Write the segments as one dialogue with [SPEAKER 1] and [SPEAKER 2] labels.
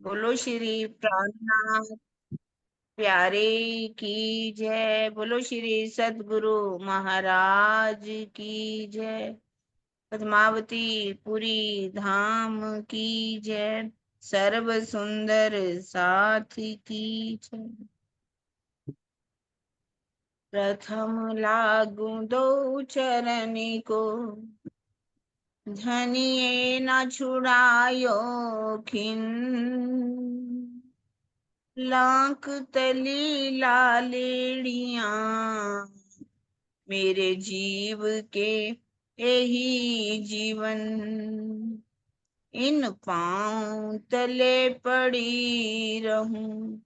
[SPEAKER 1] बोलो श्री प्राणनाथ प्यारे की जय। बोलो श्री सद्गुरु महाराज की जय। पद्मावती पुरी धाम की जय। सर्व सुंदर साथ की जय। प्रथम लागू दो चरण को, धनिये न छुड़ायो खिन। लाख तली लालेड़िया, मेरे जीव के यही जीवन। इन पांव तले पड़ी रहूं,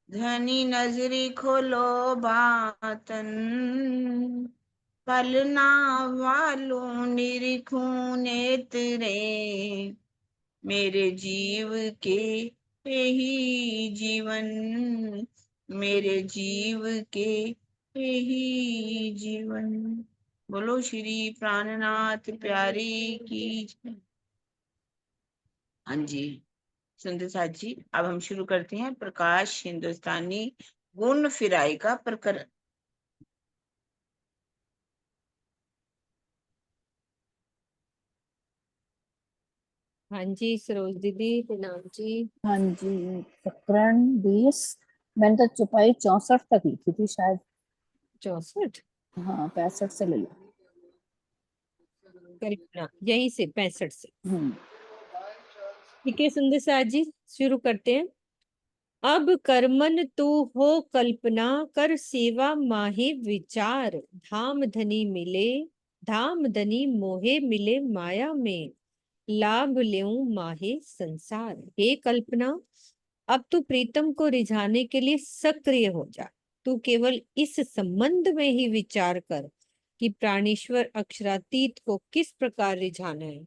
[SPEAKER 1] धनी नजरी खोलो बातन। पलना वालों निरखूं नेत्रे, मेरे जीव के यही जीवन। मेरे जीव के यही जीवन। बोलो श्री प्राणनाथ प्यारी की जय। हाँ जी सुंदर साथ जी, अब हम शुरू करते हैं प्रकाश हिंदुस्तानी गुण फिराई का प्रकरण।
[SPEAKER 2] हाँ जी सरोज दीदी प्रणाम जी।
[SPEAKER 3] हाँ जी प्रकरण 20। मैंने तो चौपाई 64 तक लिखी थी शायद।
[SPEAKER 2] 64?
[SPEAKER 3] हाँ 65 से ले लो।
[SPEAKER 2] कल्पना यहीं से 65 से।
[SPEAKER 3] हम्म।
[SPEAKER 2] ठीक है सुंदर साथ जी, शुरू करते हैं। अब कर्मन तू हो कल्पना, कर सेवा माहे विचार। धाम धनी मिले, धाम धनी मोहे मिले माया में। लाभ लेऊं माहे संसार। हे कल्पना, अब तू प्रीतम को रिझाने के लिए सक्रिय हो जा। तू केवल इस संबंध में ही विचार कर कि प्राणेश्वर अक्षरातीत को किस प्रकार रिझाना है।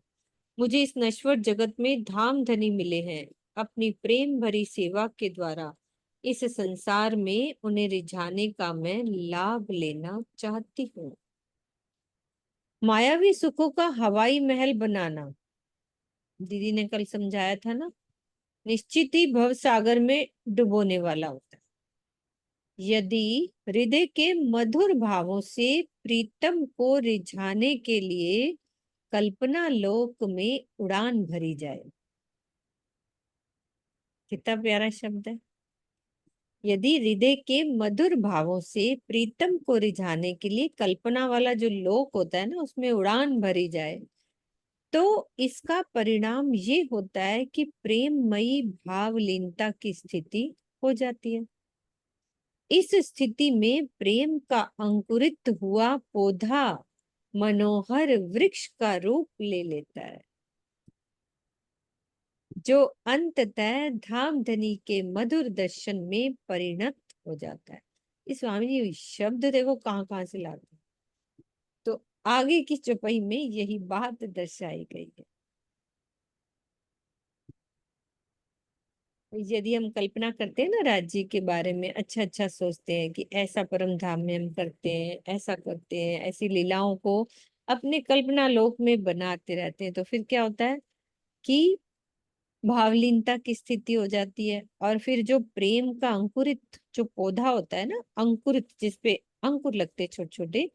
[SPEAKER 2] मुझे इस नश्वर जगत में धाम धनी मिले हैं, अपनी प्रेम भरी सेवा के द्वारा इस संसार में उन्हें रिझाने का मैं लाभ लेना चाहती हूँ। मायावी सुखों का हवाई महल बनाना, दीदी ने कल समझाया था ना, निश्चित ही भव सागर में डुबोने वाला होता है। यदि हृदय के मधुर भावों से प्रीतम को रिझाने के लिए कल्पना लोक में उड़ान भरी जाए। कितना प्यारा शब्द है। यदि हृदय के मधुर भावों से प्रीतम को रिझाने के लिए कल्पना वाला जो लोक होता है ना, उसमें उड़ान भरी जाए, तो इसका परिणाम ये होता है कि प्रेममयी भावलीनता की स्थिति हो जाती है। इस स्थिति में प्रेम का अंकुरित हुआ पौधा मनोहर वृक्ष का रूप ले लेता है, जो अंततः धामधनी के मधुर दर्शन में परिणत हो जाता है। इस स्वामी जी शब्द देखो कहाँ कहाँ से लाते हैं। तो आगे की चौपाई में यही बात दर्शाई गई है। यदि हम कल्पना करते हैं ना राज्य के बारे में, अच्छा अच्छा सोचते हैं कि ऐसा परम धाम में हम करते हैं, ऐसा करते हैं, ऐसी लीलाओं को अपने कल्पना लोक में बनाते रहते हैं, तो फिर क्या होता है कि भावलीनता की स्थिति हो जाती है। और फिर जो प्रेम का अंकुरित जो पौधा होता है ना, अंकुरित जिसपे अंकुर लगते छोटे छोटे,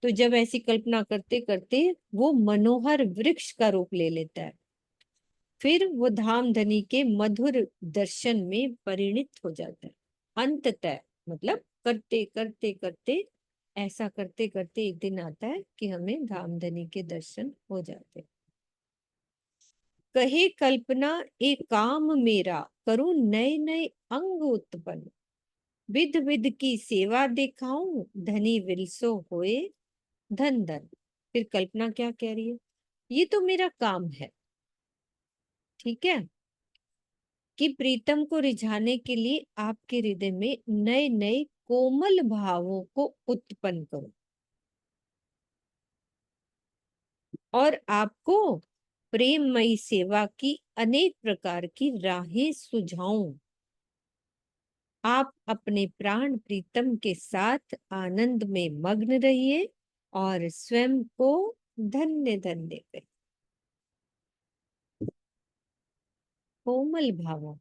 [SPEAKER 2] तो जब ऐसी कल्पना करते करते वो मनोहर वृक्ष का रूप ले लेता है, फिर वो धाम धनी के मधुर दर्शन में परिणित हो जाता है। अंततः मतलब करते करते करते, ऐसा करते करते एक दिन आता है कि हमें धाम धनी के दर्शन हो जाते हैं। कहे कल्पना एक काम मेरा, करूं नए नए अंग उत्पन्न। विध विध की सेवा दिखाऊं, धनी विलसो होए धन धन। फिर कल्पना क्या कह रही है, ये तो मेरा काम है, ठीक है, कि प्रीतम को रिझाने के लिए आपके हृदय में नए नए कोमल भावों को उत्पन्न करूं और आपको प्रेममयी सेवा की अनेक प्रकार की राहें सुझाऊं। आप अपने प्राण प्रीतम के साथ आनंद में मग्न रहिए और स्वयं को धन्य धन्य करिए। कोमल भावों।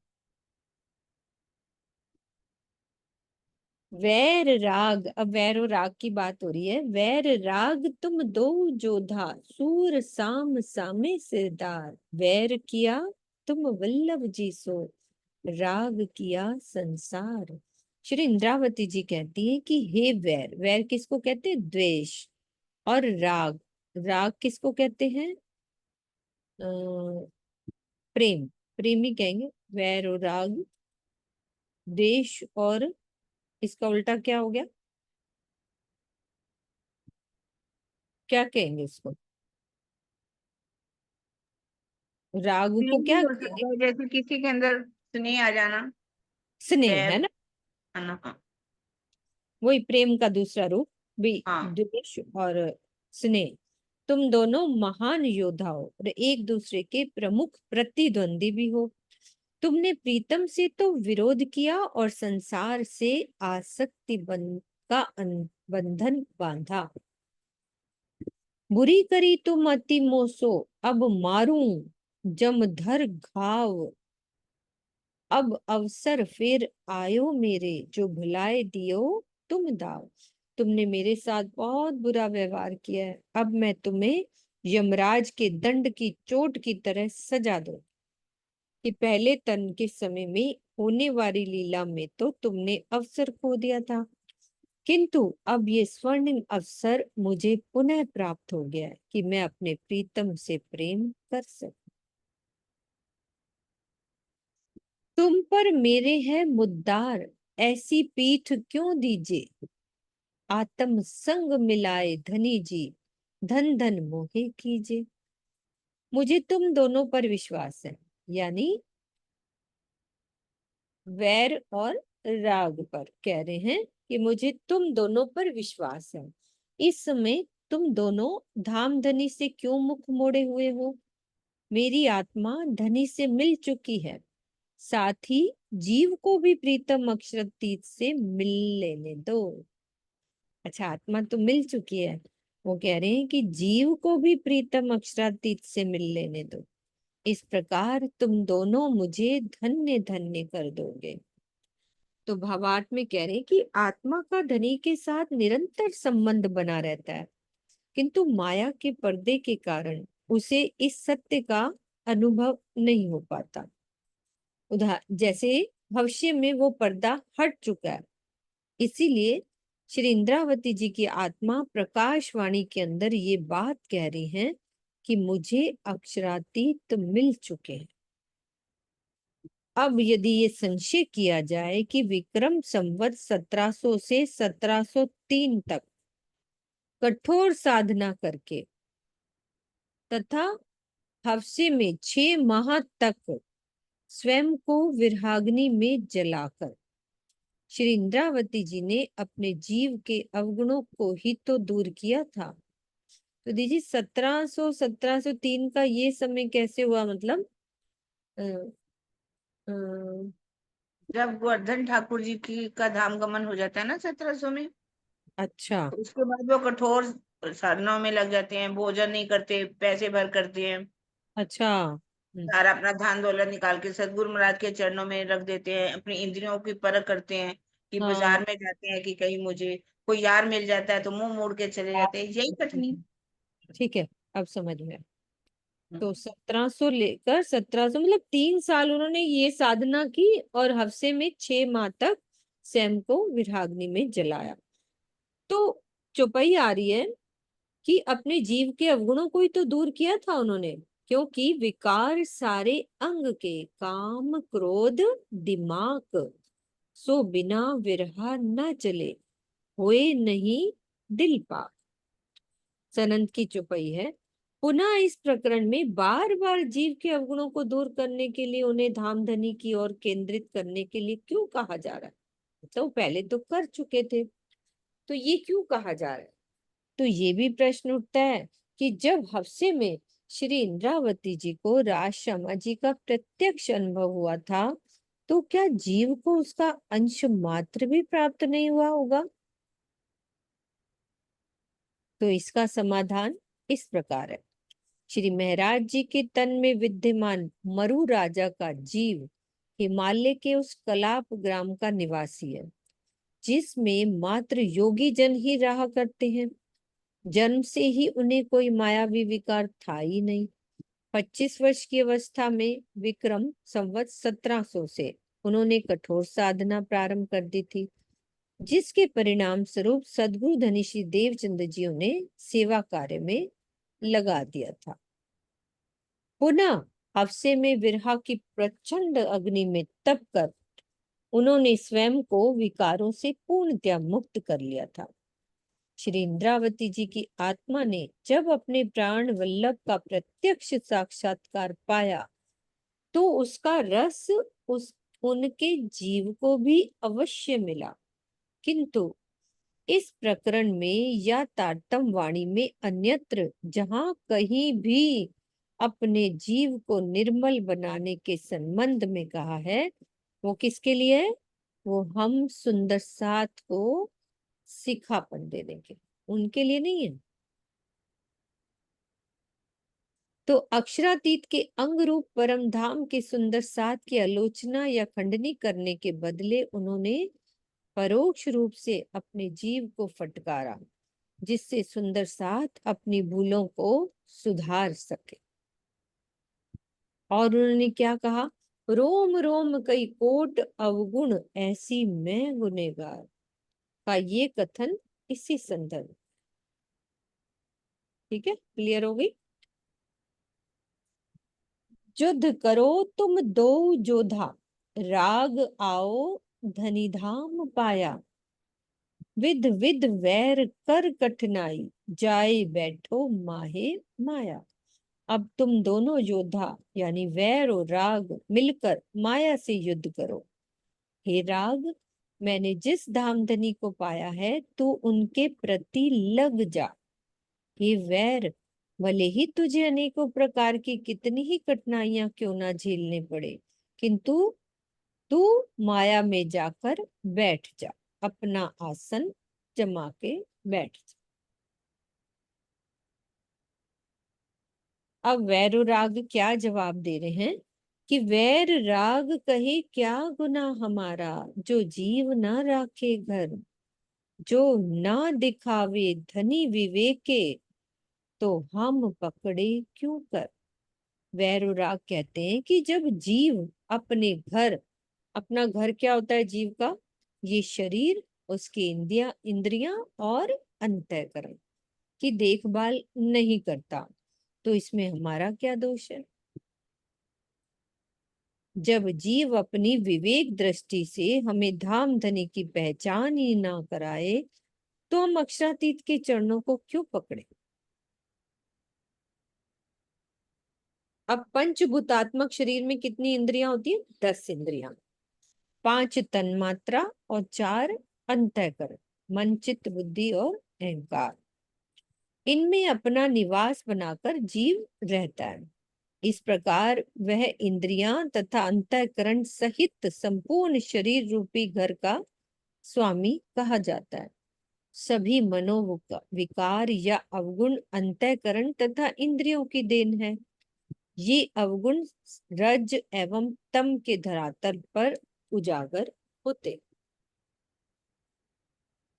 [SPEAKER 2] वैर राग, अब वैर और राग की बात हो रही है। वैर राग तुम दो जोधा, सूर साम सामे सिरदार। वैर किया तुम वल्लभ जी सो, राग किया संसार। श्री इंद्रावती जी कहती है कि हे वैर, वैर किसको कहते हैं? द्वेष। और राग, राग किसको कहते हैं? प्रेम, प्रेमी कहेंगे। वैर और राग, द्वेष, और इसका उल्टा क्या हो गया? क्या कहेंगे इसको? राग को
[SPEAKER 1] प्रेम भी
[SPEAKER 2] क्या
[SPEAKER 1] हो
[SPEAKER 2] कहेंगे?
[SPEAKER 1] सकता है, जैसे किसी के अंदर स्नेह आ जाना।
[SPEAKER 2] स्नेह है
[SPEAKER 1] प्यार
[SPEAKER 2] ना,
[SPEAKER 1] आना। हाँ।
[SPEAKER 2] वही प्रेम का दूसरा रूप भी।
[SPEAKER 1] हाँ।
[SPEAKER 2] द्वेष और स्नेह। तुम दोनों महान योद्धा हो और एक दूसरे के प्रमुख प्रतिद्वंदी भी हो। तुमने प्रीतम से तो विरोध किया और संसार से आसक्ति बंधन बांधा। बुरी करी तुम अति मोसो, अब मारूं जमधर घाव। अब अवसर फिर आयो मेरे, जो भुलाए दियो तुम दाव। तुमने मेरे साथ बहुत बुरा व्यवहार किया है, अब मैं तुम्हें यमराज के दंड की चोट की तरह सजा दूं। कि पहले तन के समय में होने वाली लीला में तो तुमने अवसर खो दिया था, किंतु अब ये स्वर्णिम अवसर मुझे पुनः प्राप्त हो गया है कि मैं अपने प्रीतम से प्रेम कर सकूं। तुम पर मेरे है मुद्दार, ऐसी पीठ क्यों दीजे। आत्म संग मिलाए धनी जी, धन धन मोहे कीजे। मुझे तुम दोनों पर विश्वास है, यानी वैर और राग पर कह रहे हैं कि मुझे तुम दोनों पर विश्वास है। इस समय तुम दोनों धाम धनी से क्यों मुख मोड़े हुए हो? मेरी आत्मा धनी से मिल चुकी है, साथ ही जीव को भी प्रीतम अक्षरातीत से मिल लेने दो। अच्छा, आत्मा तो मिल चुकी है, वो कह रहे हैं कि जीव को भी प्रीतम अक्षरातीत से मिल लेने दो। इस प्रकार तुम दोनों मुझे धन्य धन्य कर दोगे। तो भावार्थ में कह रहे हैं कि आत्मा का धनी के साथ निरंतर संबंध बना रहता है, किंतु माया के पर्दे के कारण उसे इस सत्य का अनुभव नहीं हो पाता। उदाहरण जैसे भविष्य में वो पर्दा हट चुका है, इसीलिए श्री इंद्रावती जी की आत्मा प्रकाशवाणी के अंदर ये बात कह रही है कि मुझे अक्षरातीत मिल चुके हैं। अब यदि ये संशय किया जाए कि विक्रम संवत 1700 से 1703 तक कठोर साधना करके तथा हफ्ते में 6 माह तक स्वयं को विरहाग्नि में जलाकर श्री इंद्रावती जी ने अपने जीव के अवगुणों को ही तो दूर किया था। तो दीजिए 1703 का ये समय कैसे हुआ? मतलब अ, अ,
[SPEAKER 1] जब गोवर्धन ठाकुर जी की का धाम गमन हो जाता है ना 1700 में,
[SPEAKER 2] अच्छा
[SPEAKER 1] तो उसके बाद वो कठोर साधनाओं में लग जाते हैं, भोजन नहीं करते, पैसे भर करते हैं,
[SPEAKER 2] अच्छा।
[SPEAKER 1] सारा अपना धान दौलत निकाल के सदगुरु महाराज के चरणों में रख देते हैं, अपनी इंद्रियों की परख करते हैं, कि
[SPEAKER 2] हाँ
[SPEAKER 1] बाजार में जाते हैं कि कहीं मुझे कोई यार मिल जाता है तो मुंह मोड़ के चले जाते हैं, यही कठिनी।
[SPEAKER 2] ठीक है, अब समझ में आया। तो 1700 लेकर 1700 मतलब 3 साल उन्होंने ये साधना की और हफ्ते में 6 माह तक स्वयं को विराग्नि में जलाया। तो चौपाई आ रही है कि अपने जीव के अवगुणों को ही तो दूर किया था उन्होंने, क्योंकि विकार सारे अंग के, काम क्रोध दिमाग, सो बिना विरहा न चले, होए नहीं दिल पाक। सनंद की चौपाई है। पुनः इस प्रकरण में बार बार जीव के अवगुणों को दूर करने के लिए उन्हें धामधनी की ओर केंद्रित करने के लिए क्यों कहा जा रहा है? तो पहले तो कर चुके थे, तो ये क्यों कहा जा रहा है? तो ये भी प्रश्न उठता है कि जब हफ्ते में श्री इंद्रावती जी को राजशर्मा जी का प्रत्यक्ष अनुभव हुआ था, तो क्या जीव को उसका अंश मात्र भी प्राप्त नहीं हुआ होगा? तो इसका समाधान इस प्रकार है। श्री महाराज जी के तन में विद्यमान मरु राजा का जीव हिमालय के उस कलाप ग्राम का निवासी है, जिसमें मात्र योगी जन ही रहा करते हैं। जन्म से ही उन्हें कोई मायावी विकार था ही नहीं। 25 वर्ष की अवस्था में विक्रम संवत 1700 से उन्होंने कठोर साधना प्रारंभ कर दी थी, जिसके परिणाम स्वरूप सद्गुरु धनी श्री देवचंद जी उन्हें सेवा कार्य में लगा दिया था। पुनः हवसे में विरहा की प्रचंड अग्नि में तप कर उन्होंने स्वयं को विकारों से पूर्णतया मुक्त कर लिया था। श्री इंद्रावती जी की आत्मा ने जब अपने प्राण वल्लभ का प्रत्यक्ष साक्षात्कार पाया, तो उसका रस उनके जीव को भी अवश्य मिला, किंतु इस प्रकरण में या तारतम वाणी में अन्यत्र जहां कहीं भी अपने जीव को निर्मल बनाने के संबंध में कहा है, वो किसके लिए है? वो हम सुंदर साथ को सिखापन देने के, उनके लिए नहीं है। तो अक्षरातीत के अंग रूप परम धाम के सुंदर साथ की आलोचना या खंडनी करने के बदले उन्होंने परोक्ष रूप से अपने जीव को फटकारा, जिससे सुंदर साथ अपनी भूलों को सुधार सके। और उन्होंने क्या कहा? रोम रोम कई कोट अवगुण ऐसी मैं गुनेगार का ये कथन इसी संदर्भ। ठीक है, क्लियर हो गई? युद्ध करो तुम दो जोधा, राग आओ धनी धाम पाया, विध विध वैर कर कठिनाई, जाए बैठो माहे माया। अब तुम दोनों योद्धा यानी वैर और राग मिलकर माया से युद्ध करो। हे राग, मैंने जिस धामधनी को पाया है तू उनके प्रति लग जा। हे वैर, भले ही तुझे अनेकों प्रकार की कितनी ही कठिनाइयां क्यों ना झेलने पड़े, किंतु तू माया में जाकर बैठ जा, अपना आसन जमा के बैठ जा। अब वैर राग क्या जवाब दे रहे हैं कि वैर राग कहे क्या गुनाह हमारा, जो जीव ना राखे घर, जो ना दिखावे धनी विवेके, तो हम पकड़े क्यों कर। वैर राग कहते हैं कि जब जीव अपने घर, अपना घर क्या होता है जीव का? ये शरीर, उसकी इंद्रियां और अंतःकरण की देखभाल नहीं करता, तो इसमें हमारा क्या दोष है? जब जीव अपनी विवेक दृष्टि से हमें धाम धनी की पहचान ही ना कराए, तो हम अक्षरातीत के चरणों को क्यों पकड़े? अब पंचभूतात्मक शरीर में कितनी इंद्रियां होती है? 10 इंद्रियां, 5 तन्मात्रा और 4 अंतःकरण, मन चित्त बुद्धि और अहंकार। इनमें अपना निवास बनाकर जीव रहता है। इस प्रकार वह इंद्रियां तथा अंतःकरण सहित संपूर्ण शरीर रूपी घर का स्वामी कहा जाता है। सभी मनोविकार या अवगुण अंतःकरण तथा इंद्रियों की देन है। ये अवगुण रज एवं तम के धरातल पर उजागर होते।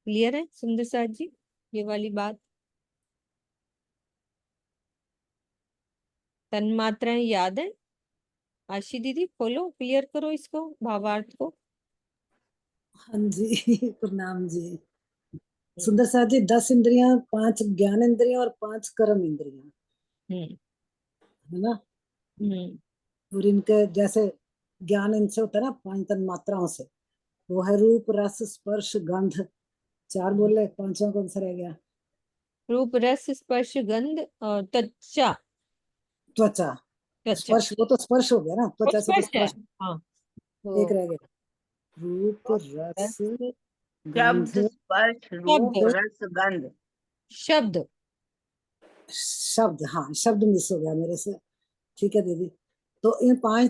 [SPEAKER 2] क्लियर है सुंदर साथ जी ये वाली बात? तन्मात्राएं याद है? आशी दीदी खोलो, क्लियर करो इसको, भावार्थ को।
[SPEAKER 4] हाँ जी प्रणाम जी। सुंदर साथ जी, 10 इंद्रियां, 5 ज्ञान इंद्रियां और 5 कर्म इंद्रियां, है ना। और इनके जैसे ज्ञान इनसे होता है ना 5 तन मात्राओं से, वो है रूप रस स्पर्श गंध। 4 बोले, 5वां कौन सा रह गया?
[SPEAKER 2] रूप रस स्पर्श गंध और त्वचा।
[SPEAKER 4] त्वचा। स्पर्श, वो तो स्पर्श हो गया ना, त्वचा से तो
[SPEAKER 2] स्पर्श है।
[SPEAKER 4] स्पर्श।
[SPEAKER 2] हाँ,
[SPEAKER 4] एक रह गया, रूप रस गंध
[SPEAKER 1] शब्द स्पर्श रूप
[SPEAKER 2] शब्द
[SPEAKER 1] रस गंध।
[SPEAKER 2] शब्द
[SPEAKER 4] शब्द। हाँ, शब्द मिस हो गया मेरे से। ठीक है दीदी। तो इन 5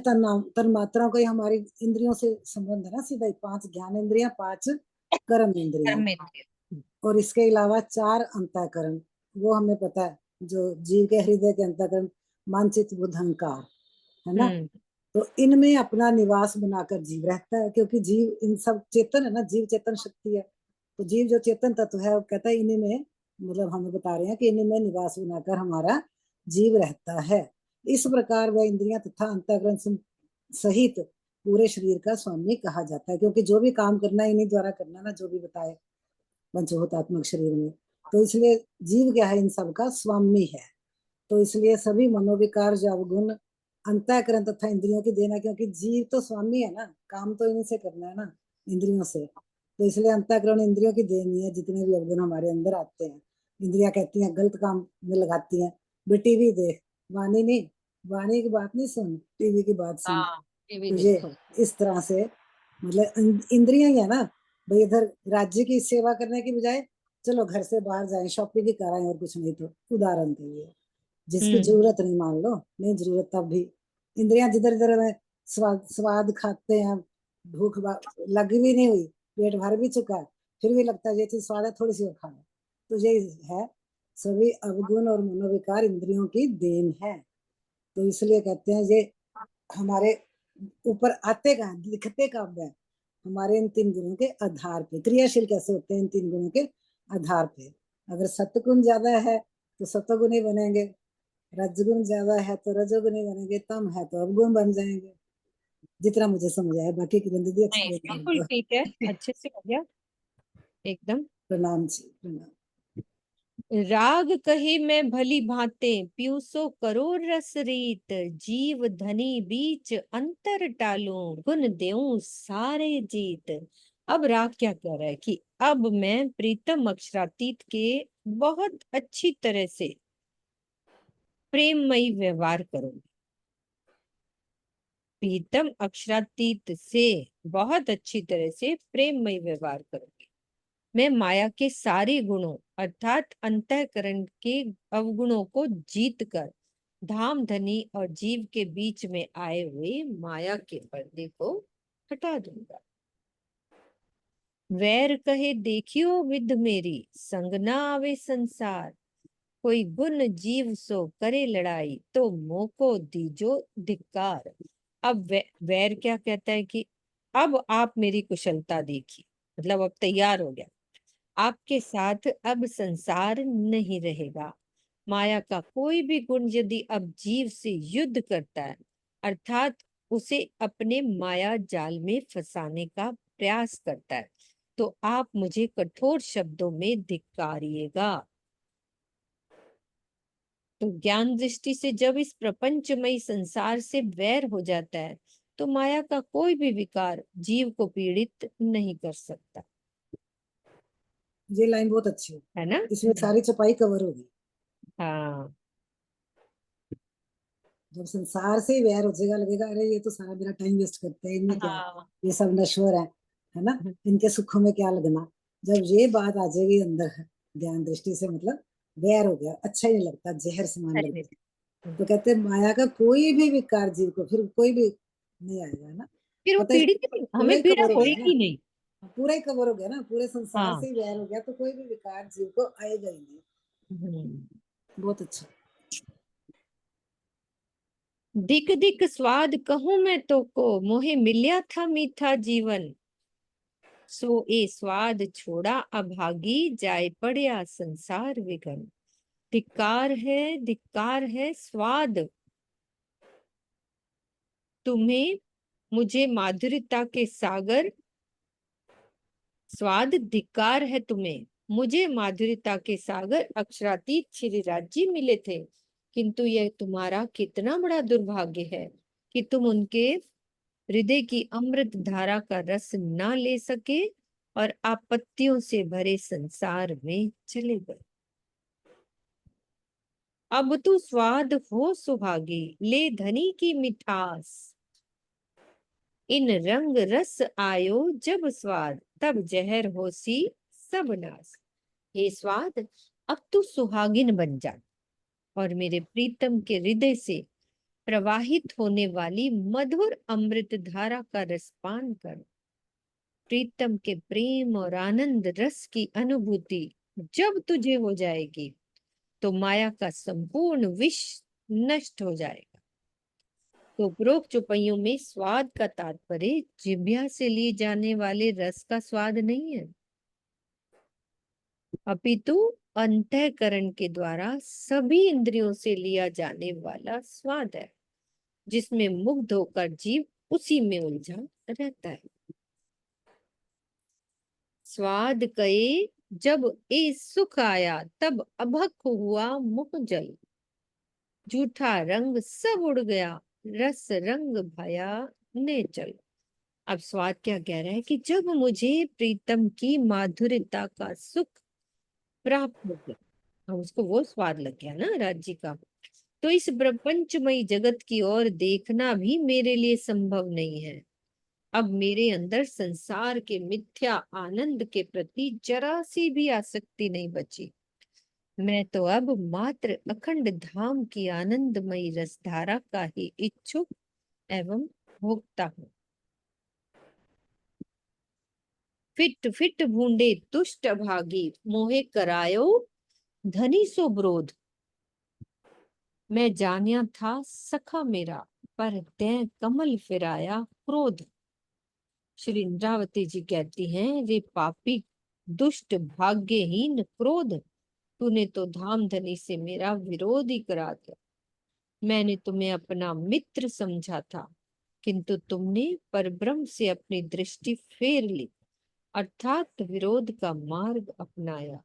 [SPEAKER 4] तन मात्राओं का ही हमारी इंद्रियों से संबंध है ना सीधा। 5 ज्ञान इंद्रियां, 5 कर्म इंद्रियां,
[SPEAKER 2] कर्म इंद्रिय।
[SPEAKER 4] और इसके अलावा 4 अंतःकरण, वो हमें पता है जो जीव के हृदय के अंतःकरण, मानचित बुद्ध अहंकार, है ना,
[SPEAKER 2] हम्म
[SPEAKER 4] तो इनमें अपना निवास बनाकर जीव रहता है, क्योंकि जीव इन सब चेतन है ना, जीव चेतन शक्ति है। तो जीव जो चेतन तत्व है वो कहता है इन्हीं में, मतलब हमें बता रहे हैं कि इन्हीं में निवास बनाकर हमारा जीव रहता है। इस प्रकार वह इंद्रियां तथा अंतःकरण सहित पूरे शरीर का स्वामी कहा जाता है, क्योंकि जो भी काम करना है इन्हीं द्वारा करना ना, जो भी बताए पंचभूतात्मक शरीर में। तो इसलिए जीव क्या है, इन सब का स्वामी है। तो इसलिए सभी मनोविकार जो अवगुण अंतःकरण तथा इंद्रियों की देना, क्योंकि जीव तो स्वामी है ना, काम तो इन्हीं से करना है ना, इंद्रियों से। तो इसलिए अंतःकरण इंद्रियों की देनी है, जितने भी अवगुण हमारे अंदर आते हैं। इंद्रियां कहती हैं गलत काम में लगाती हैं, बे टीवी देख, वाणी नहीं, वाणी की बात नहीं सुन, टीवी की बात सुन।
[SPEAKER 2] हाँ टीवी
[SPEAKER 4] तो ये
[SPEAKER 2] देखो।
[SPEAKER 4] इस तरह से, मतलब इंद्रियां ही है ना भाई, इधर राज्य की सेवा करने की बजाय चलो घर से बाहर जाएं, शॉपिंग ही कराएं और कुछ नहीं। तो उदाहरण के लिए जिसकी जरूरत नहीं, मान लो नहीं जरूरत, तब भी इंद्रियां जिधर जिधर में स्वाद स्वाद खाते हैं, भूख लग भी नहीं हुई, पेट भर भी चुका है, फिर भी लगता है ये चीज स्वाद है, थोड़ी सी और खा लो। तो ये है, सभी अवगुण और मनोविकार इंद्रियों की देन है। तो इसलिए कहते हैं ये हमारे ऊपर आते का, लिखते का है हमारे इन तीन गुणों के आधार पे। क्रियाशील कैसे होते हैं, इन तीन गुणों के आधार पे। अगर सत्वगुण ज्यादा है तो सत्वगुण ही बनेंगे, रजगुण ज्यादा है तो रजोगुण ही बनेंगे, कम है तो अवगुण बन जाएंगे। जितना मुझे समझ आया, बाकी की दीदी
[SPEAKER 2] नहीं
[SPEAKER 4] एक्सप्लेन कर
[SPEAKER 2] बिल्कुल
[SPEAKER 4] दो।
[SPEAKER 2] ठीक है, अच्छे से हो गया एकदम।
[SPEAKER 4] प्रणाम जी, प्रणाम।
[SPEAKER 2] राग कही मैं भली भांते, पीयूं सो करो रस रीत, जीव धनी बीच अंतर टालूं, गुण देऊं सारे जीत। अब राग क्या कह रहा है कि अब मैं प्रीतम अक्षरातीत के बहुत अच्छी तरह से प्रेममयी व्यवहार करूंगी। प्रीतम अक्षरातीत से बहुत अच्छी तरह से प्रेममयी व्यवहार करूंगी। मैं माया के सारे गुणों अर्थात अंतःकरण के अवगुणों को जीत कर धाम धनी और जीव के बीच में आए हुए माया के पर्दे को हटा दूंगा। वैर कहे देखियो विद मेरी, संग ना आवे संसार, कोई गुण जीव सो करे लड़ाई, तो मोको दीजो धिक्कार। अब वैर क्या कहता है कि अब आप मेरी कुशलता देखिए, मतलब अब तैयार हो गया, आपके साथ अब संसार नहीं रहेगा। माया का कोई भी गुण यदि अब जीव से युद्ध करता है, अर्थात उसे अपने माया जाल में फंसाने का प्रयास करता है, तो आप मुझे कठोर शब्दों में धिक्कारिएगा। तो ज्ञान दृष्टि से जब इस प्रपंचमयी संसार से वैर हो जाता है, तो माया का कोई भी विकार जीव को पीड़ित नहीं कर सकता,
[SPEAKER 4] ये लाइन बहुत अच्छी है,
[SPEAKER 2] है ना।
[SPEAKER 4] इसमें सारी छपाई कवर होगी।
[SPEAKER 2] हाँ
[SPEAKER 4] जब संसार से ही वैर हो जाएगा, लगेगा अरे ये तो सारा मेरा टाइम वेस्ट करते हैं, इनमें क्या,
[SPEAKER 2] हाँ
[SPEAKER 4] ये सब नश्वर है ना, इनके सुखों में क्या लगना। जब ये बात आ जाएगी अंदर ज्ञान दृष्टि से, मतलब वैर हो गया, अच्छा ही नहीं लगता, जहर समान
[SPEAKER 2] सही
[SPEAKER 4] लगता।
[SPEAKER 2] में।
[SPEAKER 4] तो कहते हैं माया का कोई भी विकार जीव को फिर कोई भी नहीं आएगा, है ना।
[SPEAKER 2] फिर वो
[SPEAKER 4] पता है,
[SPEAKER 2] पीड़ित नहीं,
[SPEAKER 4] पूरा
[SPEAKER 2] हमें
[SPEAKER 4] ही
[SPEAKER 2] पीड़ा
[SPEAKER 4] कवर हो गया ना,
[SPEAKER 2] होएगी नहीं।
[SPEAKER 4] पूरा ही कवर हो गया ना, पूरे संसार
[SPEAKER 2] हाँ
[SPEAKER 4] से ही वैर हो गया, तो कोई भी विकार जीव को आएगा ही नहीं।
[SPEAKER 2] हम्म।
[SPEAKER 4] बहुत अच्छा।
[SPEAKER 2] दिक दिक स्वाद कहूं मैं तो को, मोहे मिल्या था मीठा जीवन, सो ए स्वाद छोड़ा अभागी, जाए पड़या संसार विघन। धिक्कार है स्वाद, तुम्हें मुझे माधुर्यता के सागर, स्वाद धिक्कार है तुम्हें, मुझे माधुर्यता के सागर अक्षरातीत श्री राज्य मिले थे, किंतु यह तुम्हारा कितना बड़ा दुर्भाग्य है कि तुम उनके हृदय की अमृत धारा का रस ना ले सके और आपत्तियों से भरे संसार में चले गए। अब तू स्वाद हो सुहागी, ले धनी की मिठास, इन रंग रस आयो जब स्वाद, तब जहर होसी सब नास। हे स्वाद, अब तू सुहागिन बन जा और मेरे प्रीतम के हृदय से प्रवाहित होने वाली मधुर अमृत धारा का रसपान कर। प्रीतम के प्रेम और आनंद रस की अनुभूति जब तुझे हो जाएगी, तो माया का संपूर्ण विष नष्ट हो जाएगा। तो उपरोक्त चौपाइयों में स्वाद का तात्पर्य जिह्वा से लिए जाने वाले रस का स्वाद नहीं है, अपितु अंतःकरण के द्वारा सभी इंद्रियों से लिया जाने वाला स्वाद है, जिसमें मुग्ध होकर जीव उसी में उलझा रहता है। स्वाद कहे जब ए सुख आया, तब अभक हुआ मुख जल, झूठा रंग सब उड़ गया, रस रंग भया नेचल। अब स्वाद क्या कह रहा है कि जब मुझे प्रीतम की माधुर्यता का सुख प्राप्त हो गया, अब उसको वो स्वाद लग गया ना राज्य का, तो इस प्रपंचमयी जगत की ओर देखना भी मेरे लिए संभव नहीं है। अब मेरे अंदर संसार के मिथ्या आनंद के प्रति जरा सी भी आसक्ति नहीं बची। मैं तो अब मात्र अखंड धाम की आनंदमयी रसधारा का ही इच्छुक एवं भोक्ता हूँ। फिट फिट भूंडे तुष्ट अभागी, मोहे करायो धनी सो ब्रोध। मैं जानिया था सखा मेरा, पर तैं कमल फिराया क्रोध। श्री इंद्रावती जी कहती हैं, रे पापी दुष्ट भाग्यहीन क्रोध, तूने तो धाम धनी से मेरा विरोध ही करा दिया। मैंने तुम्हें अपना मित्र समझा था, किंतु तुमने परब्रह्म से अपनी दृष्टि फेर ली, अर्थात विरोध का मार्ग अपनाया।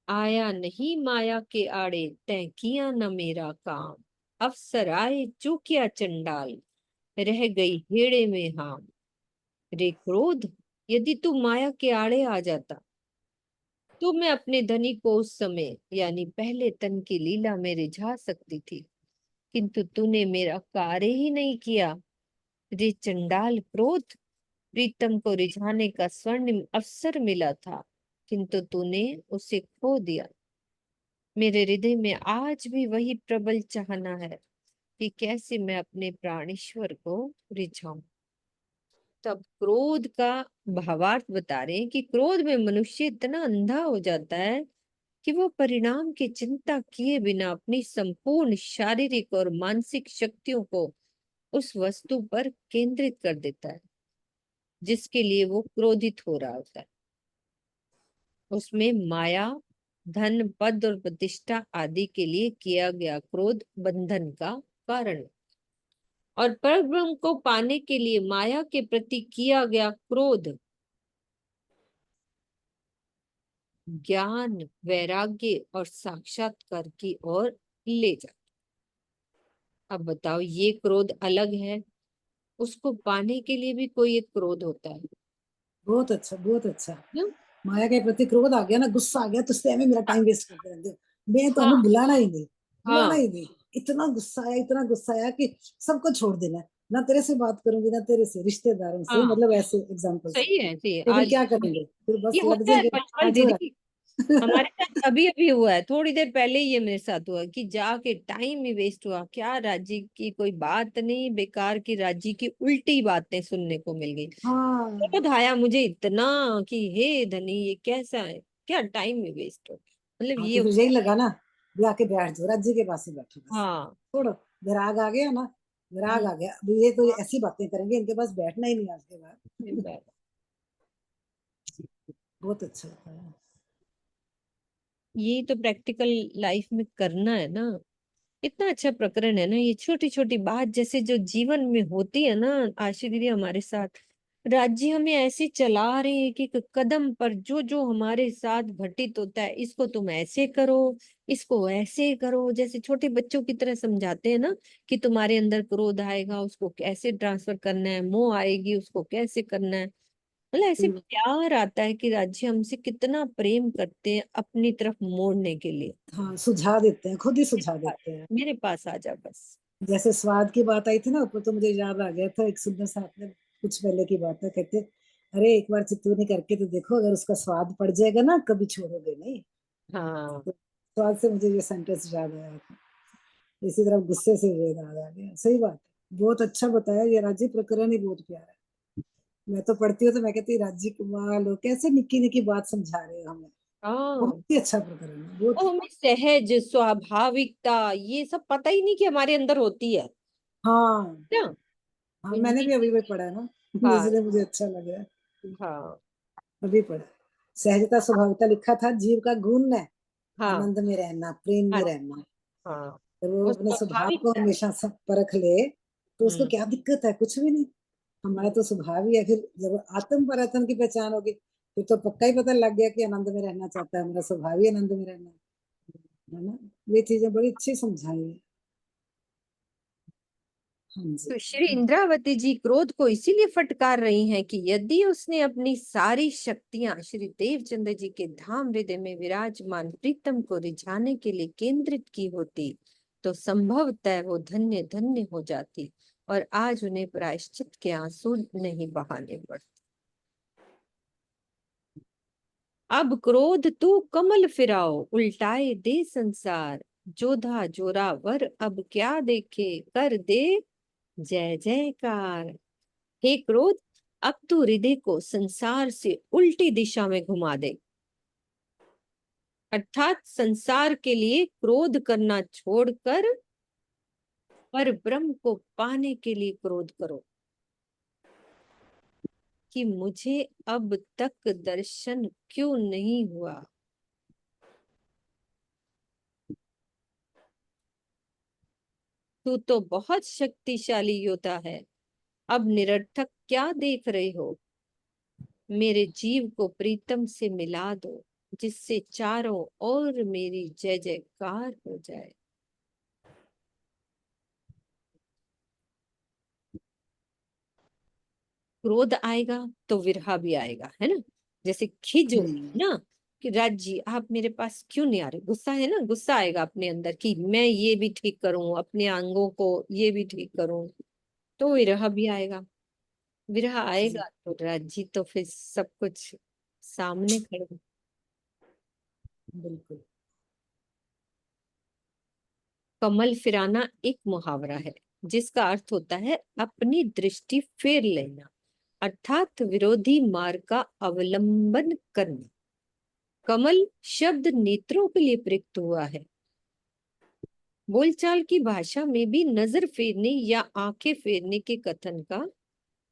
[SPEAKER 2] आया नहीं माया के आड़े, तैं किया न मेरा काम, अवसर आए चूकिया चंडाल, रह गई हेड़े में हाम। रे क्रोध, यदि तू माया के आड़े आ जाता तो मैं अपने धनी को उस समय यानी पहले तन की लीला में रिझा सकती थी, किंतु तूने मेरा कार्य ही नहीं किया। रे चंडाल क्रोध, प्रीतम को रिझाने का स्वर्णिम अवसर मिला था, किंतु तूने उसे खो दिया। मेरे हृदय में आज भी वही प्रबल चाहना है कि कैसे मैं अपने प्राणेश्वर को रिझाऊं। तब क्रोध का भावार्थ बता रहे हैं कि क्रोध में मनुष्य इतना अंधा हो जाता है कि वो परिणाम की चिंता किए बिना अपनी संपूर्ण शारीरिक और मानसिक शक्तियों को उस वस्तु पर केंद्रित कर देता है जिसके लिए वो क्रोधित हो रहा होता है। उसमें माया, धन, पद और प्रतिष्ठा आदि के लिए किया गया क्रोध बंधन का कारण है। और परब्रह्म को पाने के लिए माया के प्रति किया गया क्रोध ज्ञान, वैराग्य और साक्षात्कार की ओर ले जाता। अब बताओ, ये क्रोध अलग है, उसको पाने के लिए भी कोई एक क्रोध होता है
[SPEAKER 4] बहुत अच्छा, बहुत अच्छा।
[SPEAKER 2] ना?
[SPEAKER 4] माया के प्रति क्रोध आ गया ना, गुस्सा आ गया, तो उससे मेरा टाइम वेस्ट करते रहते हो। मैं तो
[SPEAKER 2] हाँ
[SPEAKER 4] हमें बुलाना ही नहीं, बुलाना
[SPEAKER 2] हाँ,
[SPEAKER 4] ही नहीं। इतना गुस्सा आया कि सबको छोड़ देना है। ना तेरे से बात करूंगी, ना तेरे से, रिश्तेदारों से,
[SPEAKER 2] हाँ,
[SPEAKER 4] मतलब ऐसे एग्जाम्पल से।
[SPEAKER 2] सही है, सही है।
[SPEAKER 4] तो फिर
[SPEAKER 2] आज
[SPEAKER 4] क्या करेंगे, फिर बस
[SPEAKER 2] ये
[SPEAKER 4] लग
[SPEAKER 2] होता है
[SPEAKER 4] जाएंगे
[SPEAKER 2] बचपन
[SPEAKER 4] आज हो
[SPEAKER 2] दीदी, हमारे साथ अभी अभी हुआ है, थोड़ी देर पहले ही ये मेरे साथ हुआ कि जाके टाइम ही वेस्ट हुआ। क्या राज्य की कोई बात नहीं, बेकार की राज्य की उल्टी बातें सुनने को मिल गई।
[SPEAKER 4] हाँ।
[SPEAKER 2] क्रोध आया मुझे इतना कि हे धनी, ये कैसा है, क्या टाइम में वेस्ट हो, मतलब
[SPEAKER 4] हाँ
[SPEAKER 2] ये
[SPEAKER 4] तो फिर
[SPEAKER 2] होता
[SPEAKER 4] यही
[SPEAKER 2] है।
[SPEAKER 4] लगा ना, भी आके बैठ जाओ, राज्य के पास ही बैठो बस।
[SPEAKER 2] हाँ।
[SPEAKER 4] छोड़ो, विराग आ गया ना, विराग
[SPEAKER 2] हम्म,
[SPEAKER 4] आ गया, अभी ये तो ऐसी बातें करेंगे, इनके पास बैठना ही नहीं आज के
[SPEAKER 2] सही
[SPEAKER 4] बाद।
[SPEAKER 2] बात।
[SPEAKER 4] बहुत अच्छा होता है।
[SPEAKER 2] ये तो प्रैक्टिकल लाइफ में करना है ना। इतना अच्छा प्रकरण है ना, ये छोटी छोटी बात जैसे जो जीवन में होती है ना आशी दीदी हमारे साथ, राज्य हमें ऐसे चला रहे हैं कि कदम पर जो जो हमारे साथ घटित होता है, इसको तुम ऐसे करो, इसको ऐसे करो, जैसे छोटे बच्चों की तरह समझाते हैं ना कि तुम्हारे अंदर क्रोध आएगा, उसको कैसे ट्रांसफर करना है, मोह आएगी, उसको कैसे करना है। मतलब ऐसे
[SPEAKER 4] हम्म,
[SPEAKER 2] प्यार आता है कि राज्य हमसे कितना प्रेम करते हैं अपनी तरफ मोड़ने के लिए।
[SPEAKER 4] हाँ, सुझाव देते हैं, खुद ही
[SPEAKER 2] मेरे
[SPEAKER 4] सुझाव
[SPEAKER 2] पास
[SPEAKER 4] देते हैं।
[SPEAKER 2] मेरे पास आ जा बस।
[SPEAKER 4] जैसे स्वाद की बात आई थी ना ऊपर, तो मुझे याद आ गया था, एक सुंदर सा आपने कुछ पहले की बात है, कहते अरे एक बार चित्तूनी करके तो देखो, अगर उसका स्वाद पड़ जाएगा ना, कभी छोड़ोगे नहीं।
[SPEAKER 2] हाँ।
[SPEAKER 4] तो स्वाद से मुझे ये सेंटेंस याद आया था। इसी तरह गुस्से से ये याद आ गया, सही बात है। बहुत अच्छा बताया, ये राज्य प्रकरण ही बहुत प्यारा है। मैं तो पढ़ती हूँ तो मैं कहती राज्य कुमार लोग कैसे निक्की निक्की बात समझा रहे हो हमें।
[SPEAKER 2] हाँ,
[SPEAKER 4] बहुत ही अच्छा प्रकरण है, बहुत
[SPEAKER 2] तो हमें सहज स्वाभाविकता ये सब पता ही नहीं कि हमारे अंदर होती है
[SPEAKER 4] हाँ
[SPEAKER 2] ना।
[SPEAKER 4] हाँ,
[SPEAKER 2] तो
[SPEAKER 4] मैंने
[SPEAKER 2] ये
[SPEAKER 4] भी अभी भी पढ़ा है ना,
[SPEAKER 2] हाँ
[SPEAKER 4] इसलिए मुझे अच्छा लगा।
[SPEAKER 2] हाँ
[SPEAKER 4] अभी पढ़ा, सहजता स्वभावता लिखा था, जीव का गुण है
[SPEAKER 2] हाँ
[SPEAKER 4] आनंद में रहना, प्रेम
[SPEAKER 2] हाँ
[SPEAKER 4] में रहना।
[SPEAKER 2] हाँ,
[SPEAKER 4] तो वो
[SPEAKER 2] वो
[SPEAKER 4] अपने स्वभाव
[SPEAKER 2] स्वाभाविक
[SPEAKER 4] को
[SPEAKER 2] है।
[SPEAKER 4] हमेशा सब परख ले, तो उसको
[SPEAKER 2] हम्म
[SPEAKER 4] क्या दिक्कत है, कुछ भी नहीं। हमारा तो स्वभाव ही है। फिर जब आत्म परतन की पहचान होगी, फिर तो पक्का ही पता लग गया कि आनंद में रहना चाहता है, हमारा स्वभाव ही आनंद में रहना है ना। ये चीजें बड़ी अच्छी समझाई है। हाँ जी।
[SPEAKER 2] तो श्री इंद्रावती जी क्रोध को इसीलिए फटकार रही हैं कि यदि उसने अपनी सारी शक्तियां श्री देवचंद्र जी के धाम हृदय में विराजमान प्रीतम को रिझाने के लिए केंद्रित की होती तो संभवतः वो धन्य धन्य हो जाती और आज उन्हें प्रायश्चित के आंसू नहीं बहाने पड़ते। अब क्रोध तू कमल फिराओ उल्टाए दे संसार, जोधा जोरावर अब क्या देखे कर दे जय जयकार। हे क्रोध, अब तू हृदय को संसार से उल्टी दिशा में घुमा दे, अर्थात संसार के लिए क्रोध करना छोड़कर पर ब्रह्म को पाने के लिए क्रोध करो कि मुझे अब तक दर्शन क्यों नहीं हुआ। तू तो बहुत शक्तिशाली योद्धा है, अब निरर्थक क्या देख रहे हो। मेरे जीव को प्रीतम से मिला दो जिससे चारों ओर मेरी जय जयकार हो जाए। क्रोध आएगा तो विरहा भी आएगा, है ना। जैसे खिज होती है ना कि राज जी आप मेरे पास क्यों नहीं आ रहे, गुस्सा है ना, गुस्सा आएगा अपने अंदर कि मैं ये भी ठीक करूं, अपने अंगों को ये भी ठीक करूं, तो विरह भी आएगा। विरह
[SPEAKER 4] जी
[SPEAKER 2] आएगा तो राज जी तो फिर सब कुछ सामने खड़े।
[SPEAKER 4] बिल्कुल।
[SPEAKER 2] कमल फिराना एक मुहावरा है जिसका अर्थ होता है अपनी दृष्टि फेर लेना, अर्थात विरोधी मार्ग का अवलंबन करना। कमल शब्द नेत्रों के लिए प्रयुक्त हुआ है। बोलचाल की भाषा में भी नजर फेरने या आंखें फेरने के कथन का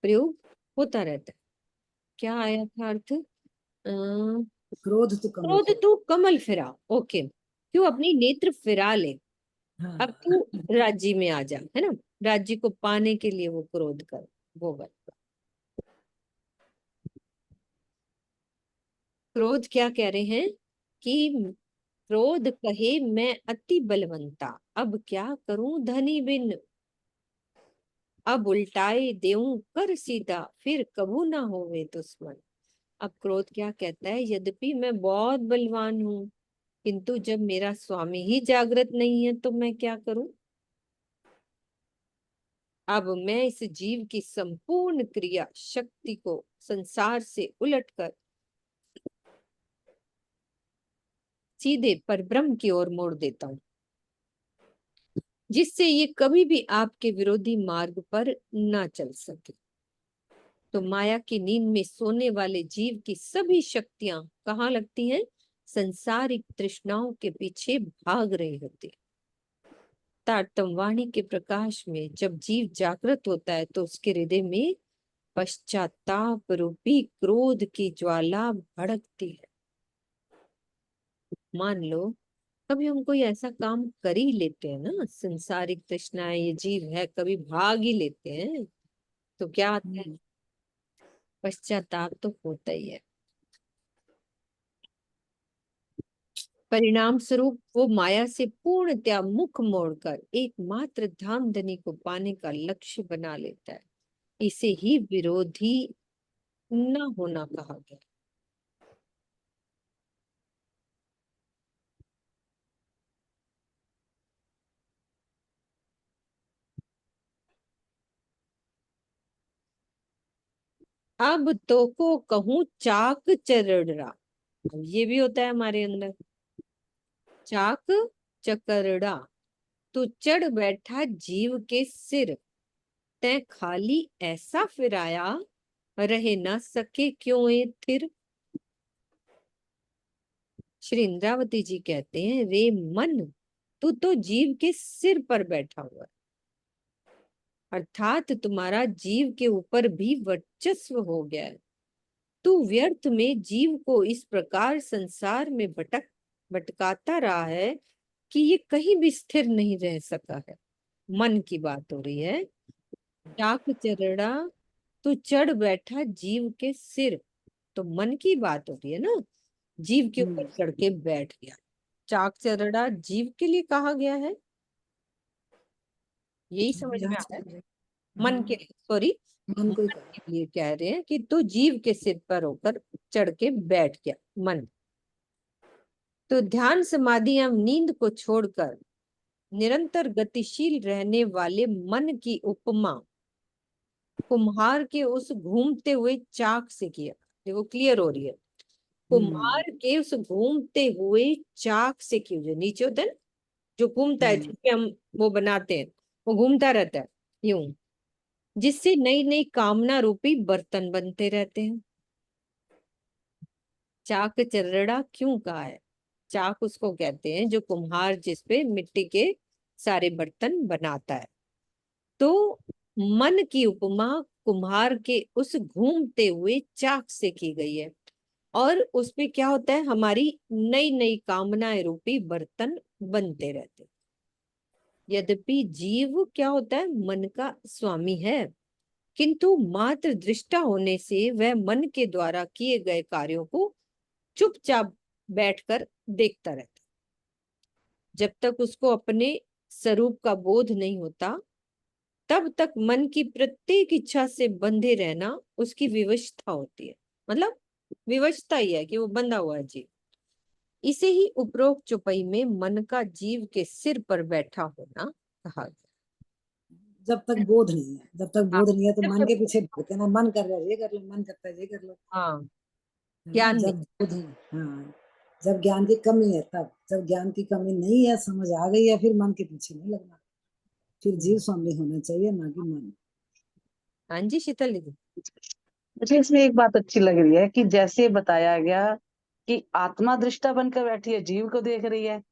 [SPEAKER 2] प्रयोग होता रहता है। क्या आया था अर्थ?
[SPEAKER 4] क्रोध तो कमल
[SPEAKER 2] क्रोध
[SPEAKER 4] फिर।
[SPEAKER 2] तू कमल फिरा, ओके, क्यों अपनी नेत्र फिरा ले, अब
[SPEAKER 4] हाँ
[SPEAKER 2] तू राज्य में आ जा, है ना। राज्य को पाने के लिए वो क्रोध कर, वो बात। क्रोध क्या कह रहे हैं कि क्रोध कहे मैं अति बलवंता, अब क्या करूं धनी बिन, अब उल्टाए देऊं कर सीधा फिर कबू ना होवे दुश्मन। अब क्रोध क्या कहता है, यद्यपि मैं बहुत बलवान हूं किंतु जब मेरा स्वामी ही जागृत नहीं है तो मैं क्या करूं। अब मैं इस जीव की संपूर्ण क्रिया शक्ति को संसार से उलटकर सीधे परब्रह्म की ओर मोड़ देता हूं, जिससे ये कभी भी आपके विरोधी मार्ग पर ना चल सके। तो माया की नींद में सोने वाले जीव की सभी शक्तियां कहाँ लगती हैं, संसारिक तृष्णाओं के पीछे भाग रही होती। तारतम वाणी के प्रकाश में जब जीव जागृत होता है तो उसके हृदय में पश्चाताप रूपी क्रोध की ज्वाला भड़कती है। मान लो कभी हम कोई ऐसा काम कर ही लेते हैं ना, संसारिक तृष्णाएं ये जीव है कभी भाग ही लेते हैं, तो क्या आता है, पश्चाताप तो होता ही है। परिणाम स्वरूप वो माया से पूर्णतया मुख मोड़कर एकमात्र धामधनी को पाने का लक्ष्य बना लेता है। इसे ही विरोधी न होना कहा गया। अब तो को कहूं चाक चरड़ा, ये भी होता है हमारे अंदर, चाक चकरड़ा, तू चढ़ बैठा जीव के सिर, तै खाली ऐसा फिराया रहे न सके क्यों ए थिर। श्री इंद्रावती जी कहते हैं, रे मन, तू तो जीव के सिर पर बैठा हुआ है, अर्थात तुम्हारा जीव के ऊपर भी वर्चस्व हो गया है। तू व्यर्थ में जीव को इस प्रकार संसार में भटकाता रहा है कि ये कहीं भी स्थिर नहीं रह सका है। मन की बात हो रही है। चाक चरड़ा, तू चढ़ बैठा जीव के सिर, तो मन की बात हो रही है ना, जीव के ऊपर चढ़ के बैठ गया। चाक चरड़ा जीव के लिए कहा गया है, यही समझ में आ रहा है। मन के लिए, सॉरी,
[SPEAKER 4] मन को ही
[SPEAKER 2] मन
[SPEAKER 4] कहा।
[SPEAKER 2] के लिए कह रहे हैं कि तू जीव के सिर पर होकर चढ़ के बैठ गया मन। तो ध्यान समाधि एवं नींद को छोड़कर निरंतर गतिशील रहने वाले मन की उपमा कुम्हार के उस घूमते हुए चाक से किया। देखो क्लियर हो रही है। कुम्हार के उस घूमते हुए चाक से की, जो नीचे होता है ना, जो घूमता है, जिसपे हम वो बनाते हैं, वो घूमता रहता है यूं, जिससे नई नई कामना रूपी बर्तन बनते रहते हैं। चाक चरड़ा क्यों कहा है? चाक उसको कहते हैं जो कुम्हार जिसपे मिट्टी के सारे बर्तन बनाता है। तो मन की उपमा कुम्हार के उस घूमते हुए चाक से की गई है, और उसपे क्या होता है, हमारी नई नई कामनाएं रूपी बर्तन बनते रहते हैं। यद्यपि जीव क्या होता है, मन का स्वामी है, किंतु मात्र दृष्टा होने से वह मन के द्वारा किए गए कार्यों को चुपचाप बैठकर देखता रहता है। जब तक उसको अपने स्वरूप का बोध नहीं होता, तब तक मन की प्रत्येक इच्छा से बंधे रहना उसकी विवशता होती है। मतलब विवशता ही है कि वो बंधा हुआ है जीव। इसे ही उपरोक्त चौपाई में मन का जीव के सिर पर बैठा होना कहा गया।
[SPEAKER 4] जब तक बोध नहीं है, जब तक
[SPEAKER 2] हाँ,
[SPEAKER 4] बोध नहीं है तो
[SPEAKER 2] जब
[SPEAKER 4] मन
[SPEAKER 2] तक,
[SPEAKER 4] के पीछे भागते ना, मन कर रहा है ये कर लो, मन करता है ये कर लो,
[SPEAKER 2] हाँ,
[SPEAKER 4] है ना।
[SPEAKER 2] ज्ञान नहीं।
[SPEAKER 4] जब बोध है, हाँ, जब ज्ञान की कमी है तब, जब ज्ञान की कमी नहीं है, समझ आ गई है, फिर मन के पीछे नहीं लगना, फिर जीव स्वामी होना चाहिए, ना कि मन।
[SPEAKER 2] हाँ जी शीतल दीदी।
[SPEAKER 5] मुझे इसमें एक बात अच्छी लग रही है कि जैसे बताया गया कि आत्मा दृष्टा बनकर बैठी है, जीव को देख रही है,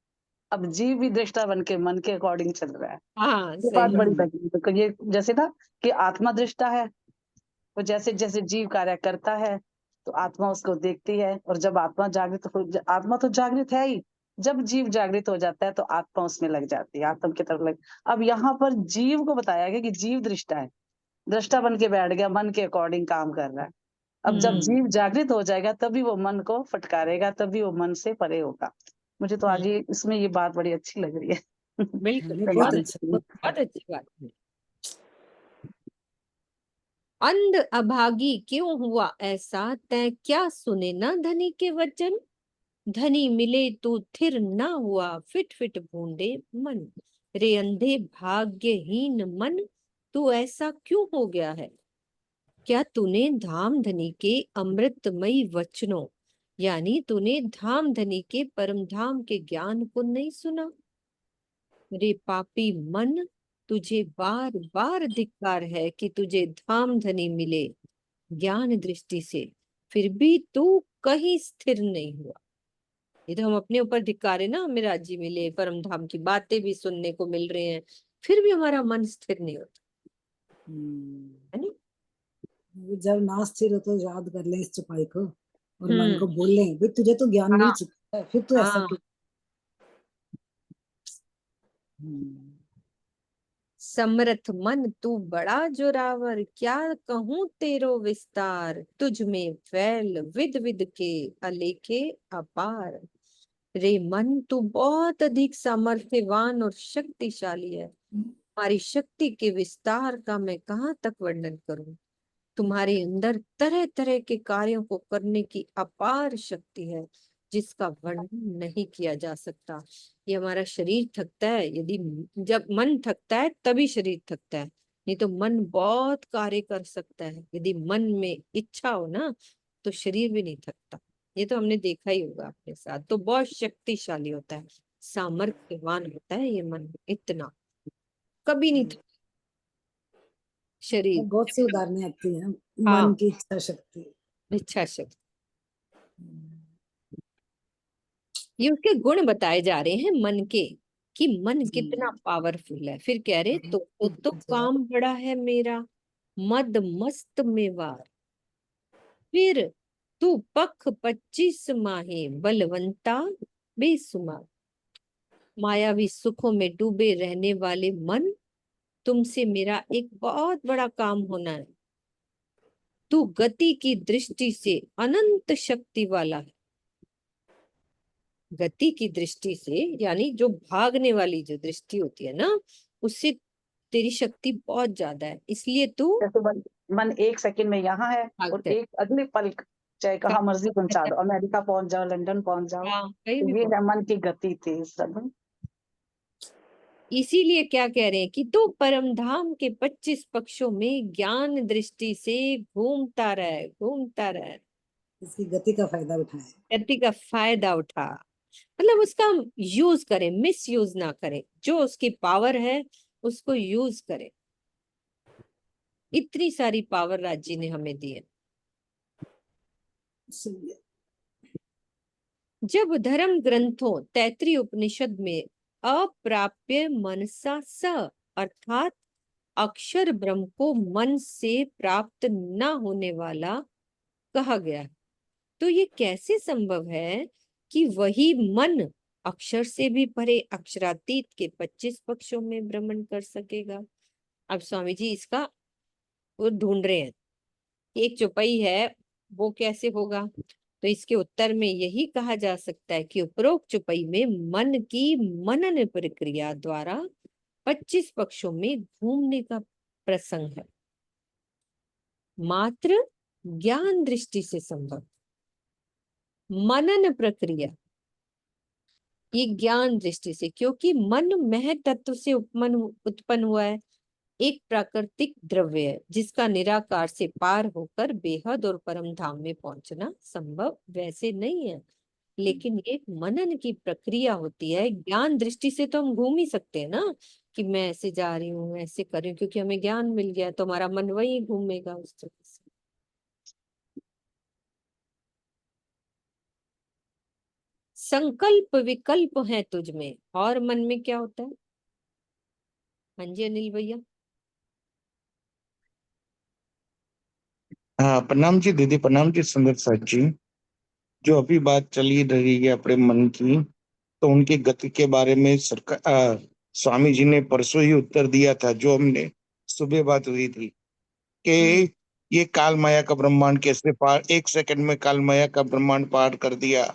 [SPEAKER 5] अब जीव भी दृष्टा बन के मन के अकॉर्डिंग चल रहा है।
[SPEAKER 2] हाँ
[SPEAKER 5] ये
[SPEAKER 2] सही
[SPEAKER 5] बात
[SPEAKER 2] बात।
[SPEAKER 5] बड़ी लगी। तो ये जैसे ना कि आत्मा दृष्टा है, तो जैसे जैसे जीव कार्य करता है तो आत्मा उसको देखती है, और जब आत्मा जागृत हो, आत्मा तो जागृत है ही, जब जीव जागृत हो जाता है तो आत्मा उसमें लग जाती है, आत्मा की तरफ लग। अब यहाँ पर जीव को बताया गया कि जीव दृष्टा है, दृष्टा बन के बैठ गया, मन के अकॉर्डिंग काम कर रहा है। अब जब जीव जागृत हो जाएगा तभी वो मन को फटकारेगा, तभी वो मन से परे होगा। मुझे तो आज ये इसमें ये बात बड़ी अच्छी लग रही है।
[SPEAKER 2] बिल्कुल,
[SPEAKER 4] नहीं,
[SPEAKER 2] बहुत
[SPEAKER 4] बहुत
[SPEAKER 2] अच्छी,
[SPEAKER 4] अच्छा।
[SPEAKER 2] बहुत अच्छी बात है। अंध अभागी क्यों हुआ ऐसा, तै क्या सुने ना धनी के वचन। धनी मिले तू थिर ना हुआ, फिट फिट बूंदे मन। रे अंधे भाग्यहीन मन, तू ऐसा क्यों हो गया है। क्या तूने धाम धनी के अमृतमयी वचनों, यानी तूने धाम धनी के परम धाम के ज्ञान को नहीं सुना। रे पापी मन, तुझे बार बार धिक्कार है कि तुझे धाम धनी मिले ज्ञान दृष्टि से, फिर भी तू कहीं स्थिर नहीं हुआ। ये तो हम अपने ऊपर धिक्कार ना, हमें राज्य मिले, परम धाम की बातें भी सुनने को मिल रहे हैं, फिर भी हमारा मन स्थिर नहीं होता है ना।
[SPEAKER 4] जब ना स्थिर हो तो याद कर ले इस चौपाई को, और मन
[SPEAKER 2] हम्म।
[SPEAKER 4] को बोल ले भाई तुझे तो ज्ञान मिल
[SPEAKER 2] हाँ,
[SPEAKER 4] चुका है, फिर तो ऐसा
[SPEAKER 2] हाँ।
[SPEAKER 4] क्यों। हम्म,
[SPEAKER 2] समर्थ मन तू बड़ा जोरावर, क्या कहूँ तेरो विस्तार। तुझ में फैल विद विद के अलेखे अपार। रे मन, तू बहुत अधिक सामर्थ्यवान और शक्तिशाली है। हमारी शक्ति के विस्तार का मैं कहाँ तक वर्णन करूं। तुम्हारे अंदर तरह तरह के कार्यों को करने की अपार शक्ति है, जिसका वर्णन नहीं किया जा सकता। ये हमारा शरीर थकता है, यदि जब मन थकता है तभी शरीर थकता है, नहीं तो मन बहुत कार्य कर सकता है। यदि मन में इच्छा हो ना, तो शरीर भी नहीं थकता। ये तो हमने देखा ही होगा अपने साथ। तो बहुत शक्तिशाली होता है, सामर्थ्यवान होता है ये मन, इतना कभी नहीं थकता शरीर।
[SPEAKER 4] बहुत सी उदाहरणें आती हैं मन
[SPEAKER 2] हाँ,
[SPEAKER 4] की इच्छा शक्ति।
[SPEAKER 2] इच्छा शक्ति। ये उसके गुण बताए जा रहे हैं मन के, कि मन कितना
[SPEAKER 4] जी।
[SPEAKER 2] पावरफुल है। फिर कह रहे तो
[SPEAKER 4] जरा
[SPEAKER 2] काम बड़ा है मेरा, मद मस्त में वार। फिर तू पख 25 माहे, बलवंता बेसुमार। मायावी सुखों में डूबे रहने वाले मन, तुमसे मेरा एक बहुत बड़ा काम होना है। तू गति की दृष्टि से अनंत शक्ति वाला है। गति की दृष्टि से यानी जो भागने वाली जो दृष्टि होती है ना, उससे तेरी शक्ति बहुत ज्यादा है, इसलिए तू
[SPEAKER 5] जैसे मन 1 सेकंड में यहाँ है और
[SPEAKER 2] भागता है।
[SPEAKER 5] एक अगले पल चाहे कहाँ मर्जी पहुंचा दो, अमेरिका पहुंच जाओ, लंदन पहुंच जाओ।
[SPEAKER 2] हाँ, कहीं
[SPEAKER 5] तो
[SPEAKER 2] भी
[SPEAKER 5] ये
[SPEAKER 2] पहुंच।
[SPEAKER 5] है मन की गति तेज सब।
[SPEAKER 2] इसीलिए क्या कह रहे हैं कि तू परम धाम के 25 पक्षों में ज्ञान दृष्टि से घूमता रहे, घूमता रहे,
[SPEAKER 4] इसकी गति का फायदा उठाए।
[SPEAKER 2] गति का फायदा उठा। मतलब उसका यूज करें, मिस यूज ना करें, जो उसकी पावर है उसको यूज करें। इतनी सारी पावर राज्य ने हमें दी है।
[SPEAKER 4] सही है।
[SPEAKER 2] जब धर्म ग्रंथों तैत्रीय उपनिषद में अप्राप्य मनसा स अर्थात अक्षर ब्रह्म को मन से प्राप्त न होने वाला कहा गया है, तो ये कैसे संभव है कि वही मन अक्षर से भी परे अक्षरातीत के 25 पक्षों में भ्रमण कर सकेगा? अब स्वामी जी इसका वो ढूंढ रहे हैं, एक चौपाई है वो कैसे होगा। तो इसके उत्तर में यही कहा जा सकता है कि उपरोक्त चौपाई में मन की मनन प्रक्रिया द्वारा 25 पक्षों में घूमने का प्रसंग है, मात्र ज्ञान दृष्टि से संभव। मनन प्रक्रिया ये ज्ञान दृष्टि से, क्योंकि मन मह तत्व से उत्पन्न हुआ है, एक प्राकृतिक द्रव्य है जिसका निराकार से पार होकर बेहद और परम धाम में पहुंचना संभव वैसे नहीं है, लेकिन ये एक मनन की प्रक्रिया होती है। ज्ञान दृष्टि से तो हम घूम ही सकते हैं ना, कि मैं ऐसे जा रही हूँ, ऐसे कर रही हूँ, क्योंकि हमें ज्ञान मिल गया तो हमारा मन वही घूमेगा उस तरह से। संकल्प विकल्प है तुझ में, और मन में क्या होता है? हाँ जी अनिल भैया।
[SPEAKER 6] हाँ, प्रणाम जी दीदी, प्रणाम जी सुंदर साथ जी। जो अभी बात चली रही है अपने मन की, तो उनकी गति के बारे में सरकार स्वामी जी ने परसों ही उत्तर दिया था, जो हमने सुबह बात हुई थी कि ये काल माया का ब्रह्मांड कैसे पार, 1 सेकंड में काल माया का ब्रह्मांड पार कर दिया,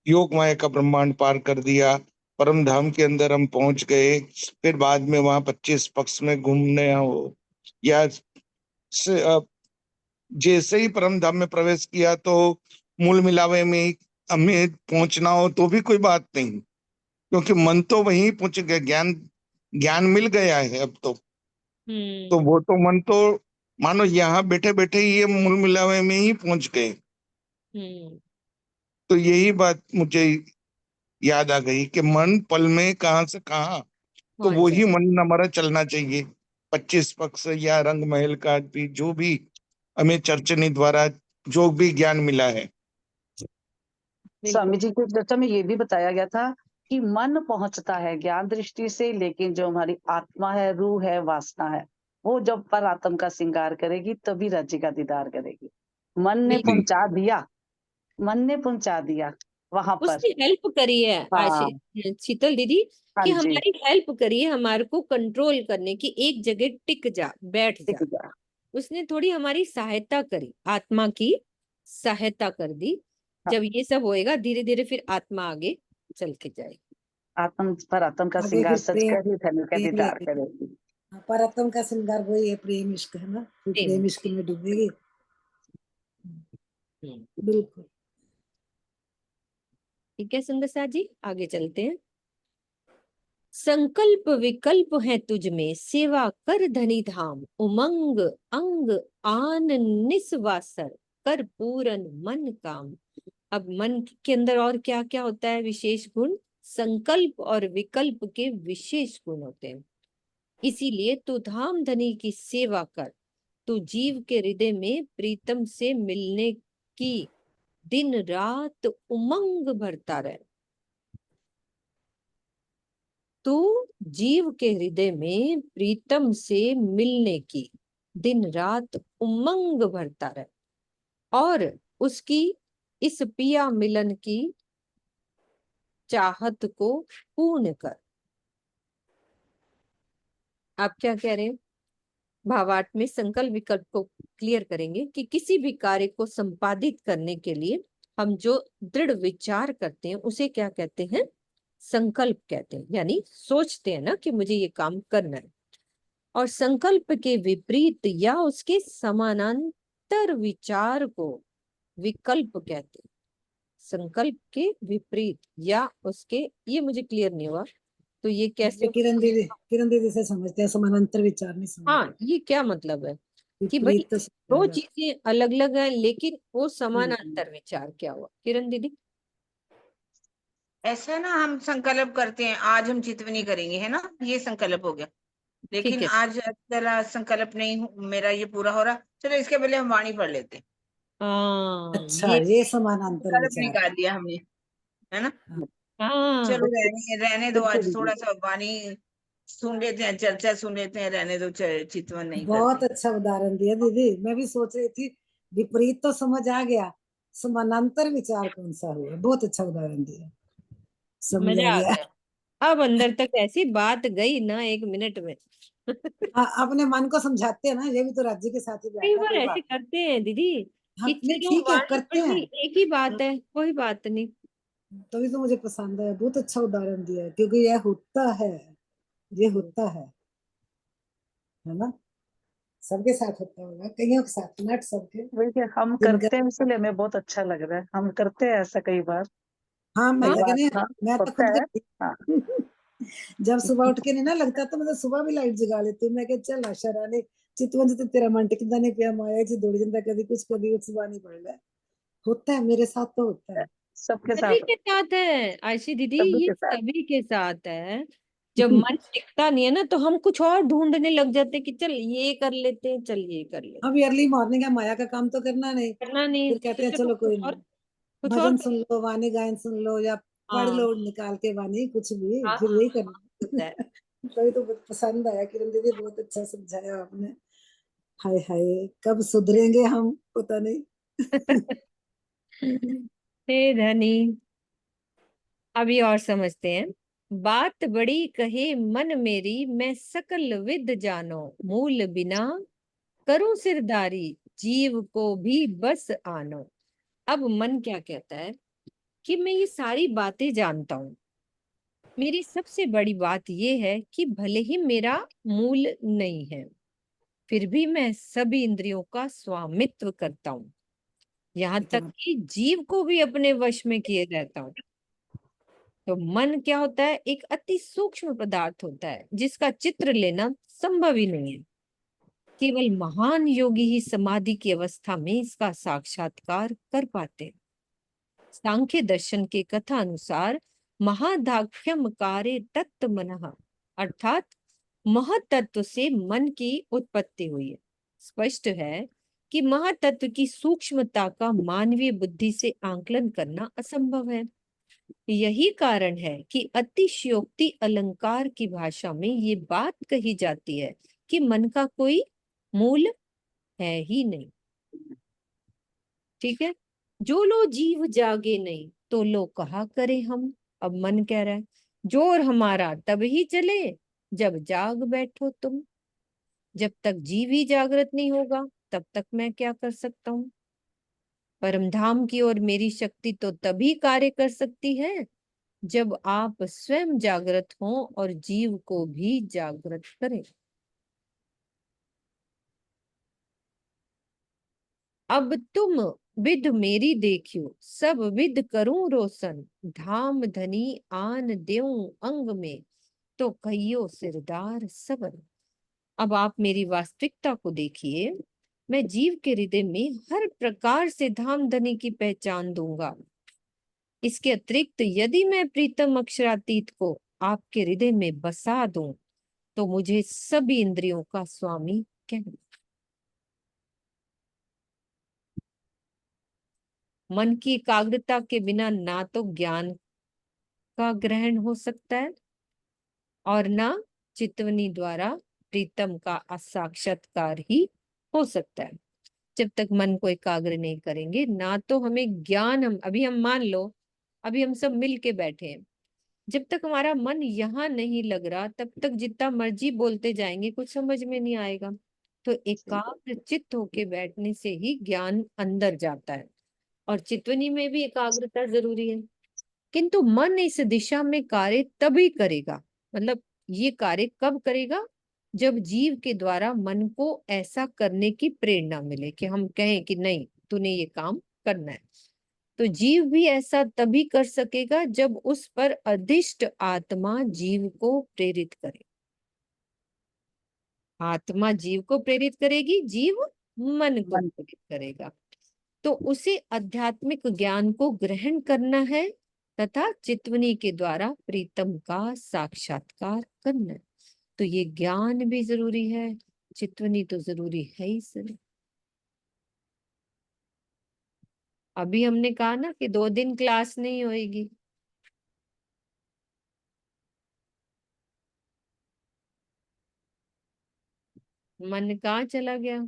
[SPEAKER 6] योग माया का ब्रह्मांड पार कर दिया, परम धाम के अंदर हम पहुंच गए। फिर बाद में वहां 25 पक्ष में घूमने हो या जैसे ही परम धाम में प्रवेश किया तो मूल मिलावे में ही हमें पहुंचना हो तो भी कोई बात नहीं, क्योंकि मन तो वहीं पहुंच गया, ज्ञान ज्ञान मिल गया है अब तो वो तो मन तो मानो यहाँ बैठे बैठे ही ये मूल मिलावे में ही पहुंच गए।
[SPEAKER 2] हम्म
[SPEAKER 6] तो यही बात मुझे याद आ गई कि मन पल में कहाँ से कहाँ, तो
[SPEAKER 2] हाँ
[SPEAKER 6] वो
[SPEAKER 2] जी
[SPEAKER 6] ही मन हमारा चलना चाहिए। 25 पक्ष या रंग महल का भी जो भी हमें चर्चनी द्वारा जो भी ज्ञान मिला है।
[SPEAKER 2] बिल्कुल।
[SPEAKER 5] स्वामी जी की चर्चा में ये भी बताया गया था कि मन पहुंचता है ज्ञान दृष्टि से, लेकिन जो हमारी आत्मा है, रूह है, वासना है, वो जब पर आत्म का श्रृंगार करेगी तभी राज्य का दीदार करेगी। मन ने
[SPEAKER 2] बिल्कुल
[SPEAKER 6] जी
[SPEAKER 5] पहुंचा दिया, मन ने पहुंचा दिया वहां पर।
[SPEAKER 2] उसने हेल्प करी है
[SPEAKER 5] हाँ।
[SPEAKER 2] शीतल दीदी,
[SPEAKER 5] हाँ
[SPEAKER 2] कि
[SPEAKER 5] जी।
[SPEAKER 2] हमारी हेल्प करी है हमारे को कंट्रोल करने की, एक जगह टिक जा, बैठ
[SPEAKER 5] ठीक
[SPEAKER 2] जा।
[SPEAKER 5] है।
[SPEAKER 2] उसने थोड़ी हमारी सहायता करी, आत्मा की सहायता कर दी।
[SPEAKER 5] हाँ,
[SPEAKER 2] जब ये सब होएगा धीरे धीरे फिर आत्मा आगे चल के जाएगी।
[SPEAKER 5] आत्म पर आत्म का
[SPEAKER 4] आगे
[SPEAKER 5] श्रृंगार
[SPEAKER 4] फिर
[SPEAKER 5] सच
[SPEAKER 4] प्रेम,
[SPEAKER 5] कर ही धन का
[SPEAKER 4] प्रेम
[SPEAKER 5] दीदार
[SPEAKER 4] लगेगा।
[SPEAKER 5] करेगी।
[SPEAKER 4] हाँ, परतम का श्रृंगार वही है, प्रेम इश्क है ना, फिर
[SPEAKER 2] प्रेम।
[SPEAKER 4] प्रेम इश्क में डूबेगी।
[SPEAKER 2] हम्म,
[SPEAKER 4] बिल्कुल।
[SPEAKER 2] ठीक है सुंदर सा जी, आगे चलते हैं। संकल्प विकल्प है तुझ में, सेवा कर धनी धाम, उमंग अंग आन निस्वासर, कर पूरन मन काम। अब मन के अंदर और क्या क्या होता है? विशेष गुण, संकल्प और विकल्प के विशेष गुण होते हैं। इसीलिए तू धाम धनी की सेवा कर, तू जीव के हृदय में प्रीतम से मिलने की दिन रात उमंग भरता रहे। तू जीव के हृदय में प्रीतम से मिलने की दिन रात उमंग भरता रहे और उसकी इस पिया मिलन की चाहत को पूर्ण कर। आप क्या कह रहे हैं? भावार्थ में संकल्प विकल्प को क्लियर करेंगे कि किसी भी कार्य को संपादित करने के लिए हम जो दृढ़ विचार करते हैं उसे क्या कहते हैं? संकल्प कहते हैं। यानी सोचते हैं ना कि मुझे ये काम करना है। और संकल्प के विपरीत या उसके समानांतर विचार को विकल्प कहते हैं। संकल्प के विपरीत या उसके, ये मुझे क्लियर नहीं हुआ, तो ये कैसे?
[SPEAKER 4] किरण दीदी से समझते हैं, समानांतर विचार नहीं समझते।
[SPEAKER 2] हाँ, ये क्या मतलब है कि भाई
[SPEAKER 4] विपरीत तो
[SPEAKER 2] दो
[SPEAKER 4] समझ
[SPEAKER 2] चीजें अलग अलग हैं लेकिन वो समानांतर विचार क्या हुआ किरण दीदी?
[SPEAKER 1] ऐसा ना, हम संकल्प करते हैं आज हम चितवनी करेंगे, है ना, ये संकल्प हो गया।
[SPEAKER 2] ठीक
[SPEAKER 1] लेकिन
[SPEAKER 2] है।
[SPEAKER 1] आज चला संकल्प नहीं मेरा ये पूरा हो रहा, चलो इसके पहले हम वाणी पढ़ लेते हैं।
[SPEAKER 2] हाँ,
[SPEAKER 4] अच्छा,
[SPEAKER 2] ये
[SPEAKER 4] ये समानांतर
[SPEAKER 1] संकल्प
[SPEAKER 4] विचार।
[SPEAKER 1] निकाल लिया हमने, है ना।
[SPEAKER 2] हाँ
[SPEAKER 1] चलो रहने दो,
[SPEAKER 5] बिल्कुल
[SPEAKER 1] आज
[SPEAKER 5] दीदी।
[SPEAKER 1] थोड़ा सा वाणी सुन लेते हैं, चर्चा सुन लेते हैं, रहने दो, चितवन नहीं
[SPEAKER 4] बहुत
[SPEAKER 1] करते।
[SPEAKER 4] अच्छा उदाहरण दिया दीदी, मैं भी सोच रही थी। विपरीत तो समझ आ गया, समानांतर विचार कौन सा हुआ? बहुत अच्छा उदाहरण दिया, समझ आ
[SPEAKER 2] मजा आ
[SPEAKER 4] गया।
[SPEAKER 2] गया। अब अंदर तक ऐसी बात गई ना 1 मिनट में।
[SPEAKER 4] हाँ, अपने मन को समझाते हैं ना, ये भी तो राज्य के साथ ही
[SPEAKER 2] कई
[SPEAKER 4] बैठा,
[SPEAKER 2] बार
[SPEAKER 4] कोई
[SPEAKER 2] ऐसे
[SPEAKER 4] बात नहीं।
[SPEAKER 2] करते हैं दीदी
[SPEAKER 4] हाँ
[SPEAKER 2] कि
[SPEAKER 4] नहीं,
[SPEAKER 2] चलो
[SPEAKER 4] ठीक है,
[SPEAKER 2] वाणी
[SPEAKER 4] करते
[SPEAKER 2] पढ़ ली,
[SPEAKER 4] हैं।
[SPEAKER 2] एक ही बात है, कोई बात नहीं।
[SPEAKER 4] तभी तो मुझे पसंद है, बहुत अच्छा उदाहरण दिया है, क्योंकि यह होता है, ये होता है ना। सबके साथ होता होगा, कईयों के साथ, नट सबके
[SPEAKER 5] देखिए हम
[SPEAKER 4] जिनका।
[SPEAKER 5] करते हैं इसलिए हमें बहुत अच्छा लग रहा है, हम करते हैं ऐसा कई बार।
[SPEAKER 4] हाँ, मैं
[SPEAKER 2] हाँ,
[SPEAKER 5] कई बार
[SPEAKER 4] लगने,
[SPEAKER 5] हाँ
[SPEAKER 4] मैं तो
[SPEAKER 5] होता
[SPEAKER 4] खुद
[SPEAKER 5] है।
[SPEAKER 4] करती
[SPEAKER 5] हाँ
[SPEAKER 4] जब सुबह उठ के नहीं ना लगता तो मैं तो सुबह भी लाइट जगा लेती हूँ। मैं कह चल आशा रानी चितवन से तेरा मन टिकदा नहीं पिया, माया जी दौड़ी जंदा, कभी कुछ कभी उठ सुबह नहीं पड़ रहा है। होता है, मेरे साथ तो होता है।
[SPEAKER 5] सबके
[SPEAKER 2] सभी
[SPEAKER 5] साथ,
[SPEAKER 2] के साथ है आयशी दीदी,
[SPEAKER 5] सभी
[SPEAKER 2] ये
[SPEAKER 5] के साथ।
[SPEAKER 2] सभी के साथ है। जब मन टिकता नहीं है ना तो हम कुछ और ढूंढने लग जाते हैं कि चल ये कर लेते हैं, चल ये कर लेते
[SPEAKER 4] अभी अर्ली मॉर्निंग है, माया का काम तो करना नहीं,
[SPEAKER 2] हैं। करना नहीं है
[SPEAKER 4] फिर
[SPEAKER 2] तो
[SPEAKER 4] कहते हैं
[SPEAKER 2] चलो
[SPEAKER 4] चलो कोई
[SPEAKER 2] कुछ और
[SPEAKER 4] भजन
[SPEAKER 2] कर।
[SPEAKER 4] सुन लो, वाणी गायन सुन लो, या पढ़
[SPEAKER 2] हाँ
[SPEAKER 4] लो निकाल के वाणी, कुछ भी,
[SPEAKER 2] हाँ
[SPEAKER 4] फिर
[SPEAKER 2] हाँ,
[SPEAKER 4] यही
[SPEAKER 2] होता है।
[SPEAKER 4] करना। तभी तो बहुत पसंद आया किरण दीदी, बहुत अच्छा समझाया आपने। हाय हाय, कब सुधरेंगे हम, पता नहीं।
[SPEAKER 2] हे धनी, अभी और समझते हैं। बात बड़ी कहे मन मेरी, मैं सकल विद जानो, मूल बिना करूं सिरदारी, जीव को भी बस आनो। अब मन क्या कहता है कि मैं ये सारी बातें जानता हूँ, मेरी सबसे बड़ी बात ये है कि भले ही मेरा मूल नहीं है, फिर भी मैं सभी इंद्रियों का स्वामित्व करता हूँ, यहाँ तक
[SPEAKER 4] इतना
[SPEAKER 2] कि जीव को भी अपने वश में किए रहता हूँ। तो मन क्या होता है? एक अति सूक्ष्म पदार्थ होता है जिसका चित्र लेना संभव ही नहीं है। केवल महान योगी ही समाधि की अवस्था में इसका साक्षात्कार कर पाते हैं। सांख्य दर्शन के कथा अनुसार महादाख्यम कार्य तत्व मनः, अर्थात महतत्व से मन की उत्पत्ति हुई है। स्पष्ट है कि महतत्व की सूक्ष्मता का मानवीय बुद्धि से आंकलन करना असंभव है। यही कारण है कि अतिशयोक्ति अलंकार की भाषा में ये बात कही जाती है कि मन का कोई मूल है ही नहीं। ठीक है, जो लो जीव जागे नहीं तो लो कहा करे हम। अब मन कह रहा है जोर हमारा तब ही चले जब जाग बैठो तुम, जब तक जीव ही जागृत नहीं होगा तब तक मैं क्या कर सकता हूँ? परमधाम की ओर मेरी शक्ति तो तभी कार्य कर सकती है जब आप स्वयं जागृत हों और जीव को भी जागृत करें। अब तुम विध मेरी देखियो, सब विध करूं रोशन, धाम धनी आन देऊं अंग में, तो कहियो सिरदार सबर। अब आप मेरी वास्तविकता को देखिए, मैं जीव के हृदय में हर प्रकार से धाम धनी की पहचान दूंगा। इसके अतिरिक्त यदि मैं प्रीतम अक्षरातीत को आपके हृदय में बसा दूं तो मुझे सभी इंद्रियों का स्वामी कहना। मन की एकाग्रता के बिना ना तो ज्ञान का ग्रहण हो सकता है और ना चितवनी द्वारा प्रीतम का साक्षात्कार ही हो सकता है। जब तक मन को एकाग्र नहीं करेंगे ना तो हमें ज्ञान, हम अभी हम मान लो अभी हम सब मिल के बैठे हैं, जब तक हमारा मन यहाँ नहीं लग रहा तब तक जितना मर्जी बोलते जाएंगे कुछ समझ में नहीं आएगा। तो एकाग्र चित्त होके बैठने से ही ज्ञान अंदर जाता है। और चितवनी में भी एकाग्रता जरूरी है, किंतु मन इस दिशा में कार्य तभी करेगा, मतलब ये कार्य कब करेगा, जब जीव के द्वारा मन को ऐसा करने की प्रेरणा मिले कि हम कहें कि नहीं तूने ये काम करना है। तो जीव भी ऐसा तभी कर सकेगा जब उस पर अधिष्ट आत्मा जीव को प्रेरित करे। आत्मा जीव को प्रेरित करेगी, जीव मन को प्रेरित करेगा। तो उसे आध्यात्मिक ज्ञान को ग्रहण करना है तथा चितवनी के द्वारा प्रीतम का साक्षात्कार करना है। तो ये ज्ञान भी जरूरी है, चितवनी तो जरूरी है ही सर। अभी हमने कहा ना कि 2 दिन क्लास नहीं होएगी, मन कहाँ चला गया?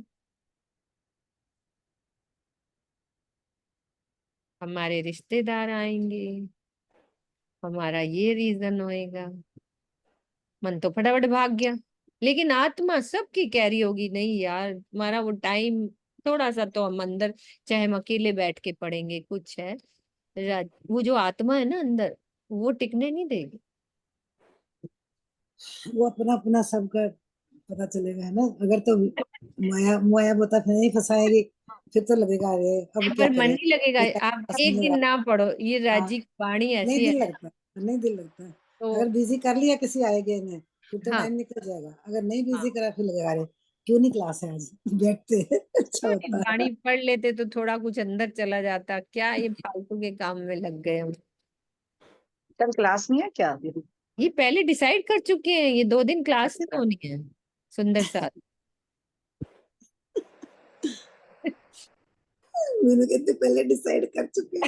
[SPEAKER 2] हमारे रिश्तेदार आएंगे, हमारा ये रीजन होएगा, मन तो फटाफट भाग गया। लेकिन आत्मा सबकी कह रही होगी नहीं यार हमारा वो टाइम थोड़ा सा तो हम अंदर, चाहे हम अकेले बैठ के पढ़ेंगे कुछ है, वो जो आत्मा है ना अंदर वो टिकने नहीं देगी।
[SPEAKER 4] वो अपना अपना सबका पता चलेगा, है ना। अगर तो माया माया बता फिर नहीं फंसाएगी, फिर तो लगेगा अरे अब क्या
[SPEAKER 2] पर मन
[SPEAKER 4] करें,
[SPEAKER 2] नहीं लगेगा,
[SPEAKER 4] ये टाइम
[SPEAKER 2] आप
[SPEAKER 4] पास
[SPEAKER 2] एक
[SPEAKER 4] नहीं हो
[SPEAKER 2] दिन
[SPEAKER 4] रहा।
[SPEAKER 2] ना पढ़ो, ये
[SPEAKER 4] हाँ,
[SPEAKER 2] राजी की वाणी
[SPEAKER 4] नहीं
[SPEAKER 2] ऐसी
[SPEAKER 4] दिल
[SPEAKER 2] है।
[SPEAKER 4] लगता, नहीं दिल लगता।
[SPEAKER 2] तो
[SPEAKER 4] अगर बिजी कर लिया किसी आएगे ने फिर तो
[SPEAKER 2] हाँ
[SPEAKER 4] टाइम निकल जाएगा, अगर नहीं
[SPEAKER 2] हाँ,
[SPEAKER 4] बिजी करा फिर लगेगा अरे क्यों नहीं क्लास है आज बैठते अच्छा होता है।
[SPEAKER 2] वाणी पढ़ लेते तो थोड़ा कुछ अंदर चला जाता, क्या ये फालतू के काम में लग गए हम।
[SPEAKER 5] कल क्लास नहीं है क्या?
[SPEAKER 2] ये पहले डिसाइड कर चुके हैं, ये 2 दिन क्लास नहीं
[SPEAKER 5] अच्छा,
[SPEAKER 2] होनी है सुंदर साथ।
[SPEAKER 4] मैंने कहते पहले डिसाइड कर चुके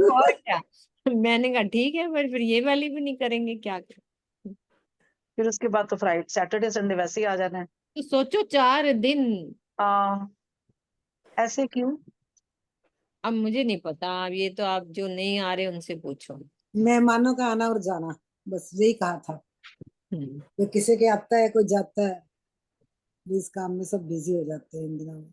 [SPEAKER 2] और
[SPEAKER 4] हैं।
[SPEAKER 2] क्या, मैंने कहा ठीक है पर फिर ये वाली भी नहीं करेंगे क्या करें?
[SPEAKER 5] फिर उसके बाद तो फ्राइडे सैटरडे संडे वैसे ही आ जाना है।
[SPEAKER 2] तो सोचो 4 दिन।
[SPEAKER 5] आ, ऐसे क्यों?
[SPEAKER 2] अब मुझे नहीं पता, अब ये तो आप जो नहीं आ रहे उनसे पूछो।
[SPEAKER 4] मेहमानों का आना और जाना, बस यही कहा था।
[SPEAKER 2] हम्म।
[SPEAKER 4] कोई किसी के आता है कोई जाता है, इस काम में सब बिजी हो जाते हैं इन दिनों में।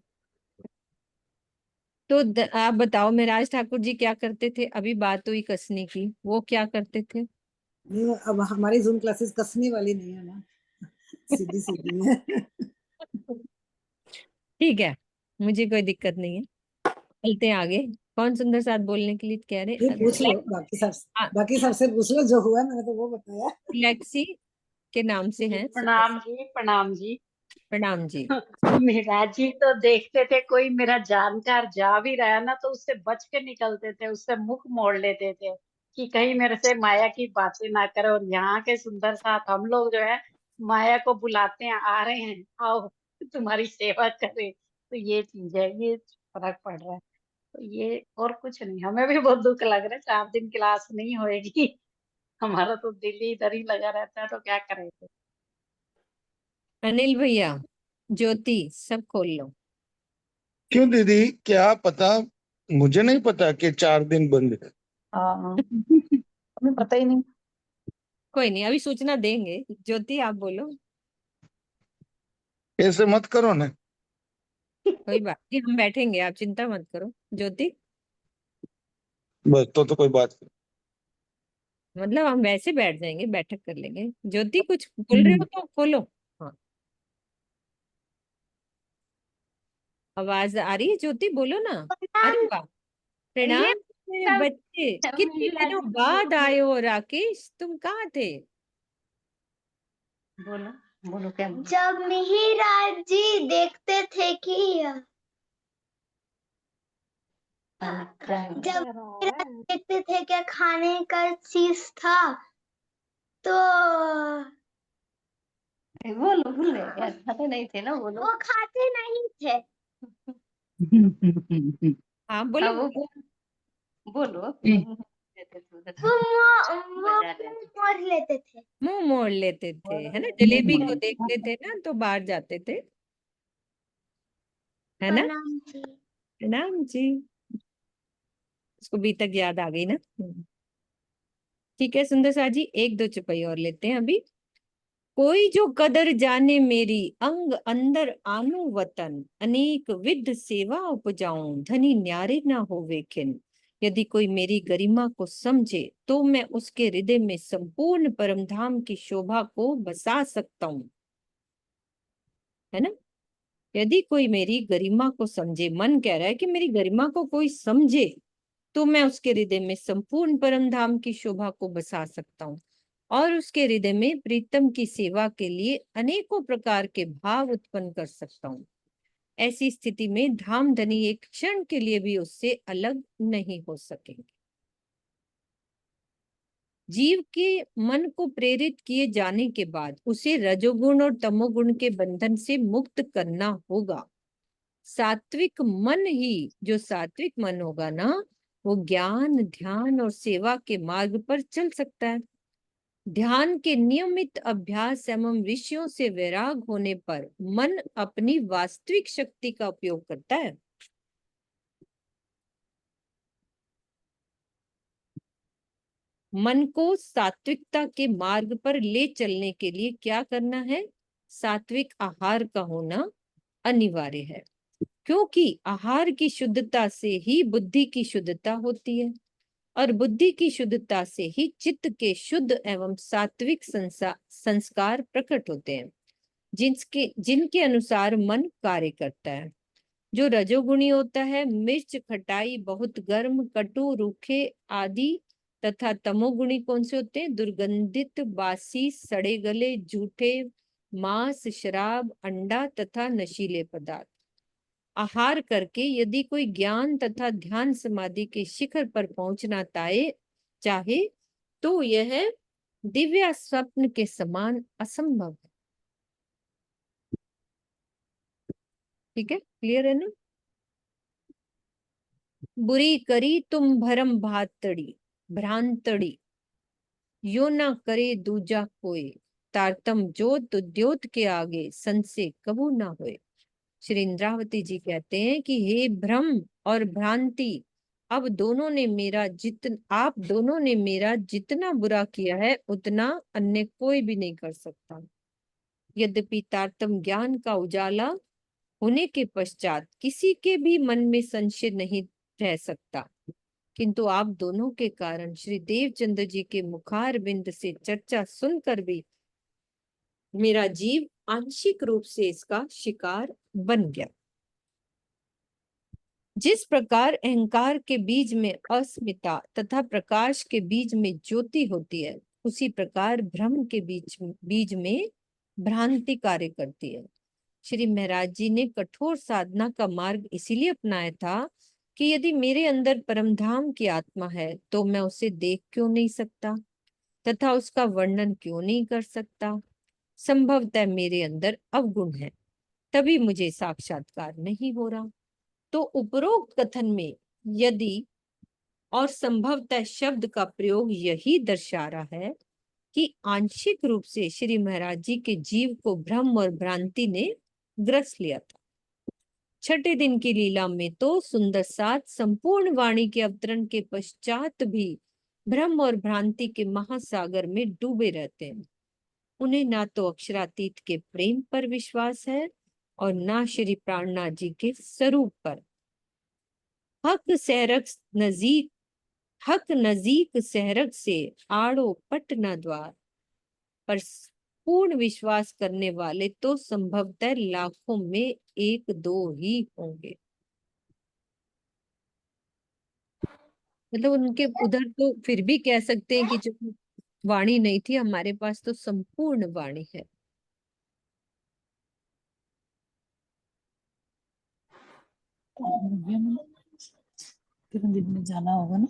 [SPEAKER 2] तो आप बताओ मेराज ठाकुर जी क्या करते थे? अभी बात हुई कसने की, वो क्या करते थे?
[SPEAKER 4] नहीं अब हमारी जूम क्लासेस कसने वाली नहीं है ना, सीधी सीधी है।
[SPEAKER 2] ठीक है, मुझे कोई दिक्कत नहीं है, चलते हैं आगे। कौन सुंदर साथ बोलने के लिए कह रहे
[SPEAKER 4] फिर पूछ लो
[SPEAKER 2] हाँ,
[SPEAKER 4] बाकी सबसे पूछ लो, जो हुआ मैंने तो वो बताया।
[SPEAKER 2] फ्लेक्सी के नाम से
[SPEAKER 7] जी
[SPEAKER 2] हैं।
[SPEAKER 7] प्रणाम जी, प्रणाम जी।
[SPEAKER 2] प्रणाम जी।
[SPEAKER 7] मेरा जी तो देखते थे कोई मेरा जानकार जा भी रहा है ना तो उससे बच के निकलते थे, उससे मुख मोड़ लेते थे कि कहीं मेरे से माया की बातें ना करे। और यहाँ के सुंदर साथ हम लोग जो है माया को बुलाते हैं, आ रहे हैं आओ तुम्हारी सेवा करें। तो ये चीज है, ये फर्क पड़ रहा है। तो ये और कुछ नहीं, हमें भी बहुत दुख लग रहा है 4 दिन क्लास नहीं होएगी। हमारा तो दिल ही इधर ही लगा रहता है, तो क्या करेंगे।
[SPEAKER 2] अनिल भैया, ज्योति, सब खोल लो।
[SPEAKER 6] क्यों दीदी, क्या पता? मुझे नहीं पता कि 4 दिन बंद है।
[SPEAKER 5] हाँ हमें पता ही नहीं।
[SPEAKER 2] कोई नहीं, अभी सूचना देंगे। ज्योति आप बोलो।
[SPEAKER 6] ऐसे मत करो ना।
[SPEAKER 2] कोई बात नहीं, हम बैठेंगे, आप चिंता मत करो। ज्योति,
[SPEAKER 6] बस तो कोई बात नहीं।
[SPEAKER 2] मतलब हम वैसे बैठ जाएंगे, बैठक कर लेंगे। ज्योति कुछ बोल रहे हो तो बोलो। हाँ, आवाज आ रही है? ज्योति बोलो ना। अरे वाह,
[SPEAKER 8] ये
[SPEAKER 2] प्रणाम मेरे
[SPEAKER 8] सब
[SPEAKER 2] बच्चे, कितने
[SPEAKER 8] मीरा
[SPEAKER 2] दिनों
[SPEAKER 8] जी
[SPEAKER 2] बाद आए हो। राकेश तुम कहाँ थे?
[SPEAKER 7] बोलो बोलो क्या बोलो।
[SPEAKER 8] जब मिहिराज जी देखते थे कि जब मिहिराज देखते थे क्या खाने का चीज था तो
[SPEAKER 7] बोलो बोलो यार, खाते नहीं थे ना, बोलो।
[SPEAKER 8] वो खाते नहीं थे।
[SPEAKER 2] हाँ बोलो।
[SPEAKER 7] हाँ वो बोलो।
[SPEAKER 8] मोड़ लेते थे।
[SPEAKER 2] मुंह मोड़ लेते थे, है ना, जलेबी को देखते थे ना तो बाहर जाते थे, है ना।
[SPEAKER 8] प्रणाम जी।
[SPEAKER 2] प्रणाम जी, उसको भी तक याद आ गई ना। ठीक है सुंदर सा जी, एक दो चुपई और लेते हैं अभी। कोई जो कदर जाने मेरी, अंग अंदर आनु वतन, अनेक विध सेवा उपजाऊं, धनी न्यारे ना होवे खिन। यदि कोई मेरी गरिमा को समझे तो मैं उसके हृदय में संपूर्ण परमधाम की शोभा को बसा सकता हूँ, है ना। यदि कोई मेरी गरिमा को समझे, मन कह रहा है कि मेरी गरिमा को कोई समझे तो मैं उसके हृदय में संपूर्ण परम धाम की शोभा को बसा सकता हूँ, और उसके हृदय में प्रीतम की सेवा के लिए अनेकों प्रकार के भाव उत्पन्न कर सकता हूँ। ऐसी स्थिति में धाम धनी एक क्षण के लिए भी उससे अलग नहीं हो सकेंगे। जीव के मन को प्रेरित किए जाने के बाद उसे रजोगुण और तमोगुण के बंधन से मुक्त करना होगा। सात्विक मन ही, जो सात्विक मन होगा ना, वो ज्ञान, ध्यान और सेवा के मार्ग पर चल सकता है। ध्यान के नियमित अभ्यास एवं विषयों से वैराग होने पर मन अपनी वास्तविक शक्ति का उपयोग करता है। मन को सात्विकता के मार्ग पर ले चलने के लिए क्या करना है? सात्विक आहार का होना अनिवार्य है, क्योंकि आहार की शुद्धता से ही बुद्धि की शुद्धता होती है, और बुद्धि की शुद्धता से ही चित्त के शुद्ध एवं सात्विक संस्कार प्रकट होते हैं, जिनके अनुसार मन कार्य करता है। जो रजोगुणी होता है, मिर्च, खटाई, बहुत गर्म, कटु, रूखे आदि, तथा तमोगुणी कौन से होते हैं? दुर्गंधित, बासी, सड़े गले, झूठे, मांस, शराब, अंडा तथा नशीले पदार्थ। आहार करके यदि कोई ज्ञान तथा ध्यान समाधि के शिखर पर पहुंचना चाहे तो यह दिव्य स्वप्न के समान असंभव है। ठीक है, क्लियर है ना। बुरी करी तुम भरम भ्रांतड़ी, यो ना करे दूजा कोई, तारतम जोत द्योत के आगे संशय कबू ना होए। श्री इंद्रावती जी कहते हैं कि हे भ्रम और भ्रांति, आप दोनों ने मेरा जितना बुरा किया है उतना अन्य कोई भी नहीं कर सकता। यद्यपि तारतम ज्ञान का उजाला होने के पश्चात किसी के भी मन में संशय नहीं रह सकता, किंतु आप दोनों के कारण श्री देवचंद्र जी के मुखार बिंद से चर्चा सुनकर भी मेरा जीव आंशिक रूप से इसका शिकार बन गया। जिस प्रकार अहंकार के बीज में अस्मिता तथा प्रकाश के बीज में ज्योति होती है, उसी प्रकार भ्रम के बीज में भ्रांति कार्य करती है। श्री महाराज जी ने कठोर साधना का मार्ग इसीलिए अपनाया था कि यदि मेरे अंदर परमधाम की आत्मा है तो मैं उसे देख क्यों नहीं सकता तथा उसका वर्णन क्यों नहीं कर सकता। संभवतः मेरे अंदर अवगुण है, तभी मुझे साक्षात्कार नहीं हो रहा। तो उपरोक्त कथन में यदि और संभवतः शब्द का प्रयोग यही दर्शा रहा है कि आंशिक रूप से श्री महाराज जी के जीव को भ्रम और भ्रांति ने ग्रस लिया था। छठे दिन की लीला में तो सुंदर साथ संपूर्ण वाणी के अवतरण के पश्चात भी भ्रम और भ्रांति के महासागर में डूबे रहते हैं। उन्हें ना तो अक्षरातीत के प्रेम पर विश्वास है और ना श्री प्राणनाथ जी के स्वरूप पर। हक नजीक सहरक से आड़ो पट न द्वार, पर पूर्ण विश्वास करने वाले तो संभवतः लाखों में एक दो ही होंगे। मतलब उनके उधर तो फिर भी कह सकते हैं कि जो वाणी नहीं थी, हमारे पास तो संपूर्ण वाणी है।
[SPEAKER 3] कितने दिन में जाना होगा ना।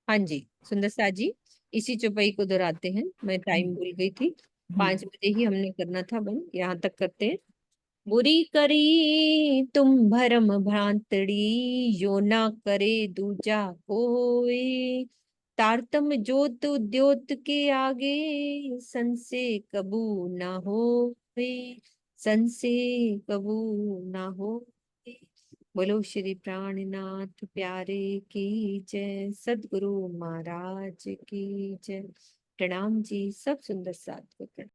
[SPEAKER 2] हाँ जी सुंदर सा जी, इसी चौपाई को दोहराते हैं। मैं टाइम भूल गई थी, 5 बजे ही हमने करना था बंद, यहाँ तक करते हैं। बुरी करी तुम भरम भ्रांतड़ी, यो ना करे दूजा कोई। तारतम जोत उद्योत के आगे, संशय कबू ना होए, संशय कबू ना होए। बोलो श्री प्राणनाथ प्यारे की जय, सदगुरु महाराज की जय। प्रणाम जी, सब सुंदर साथ को प्रणाम।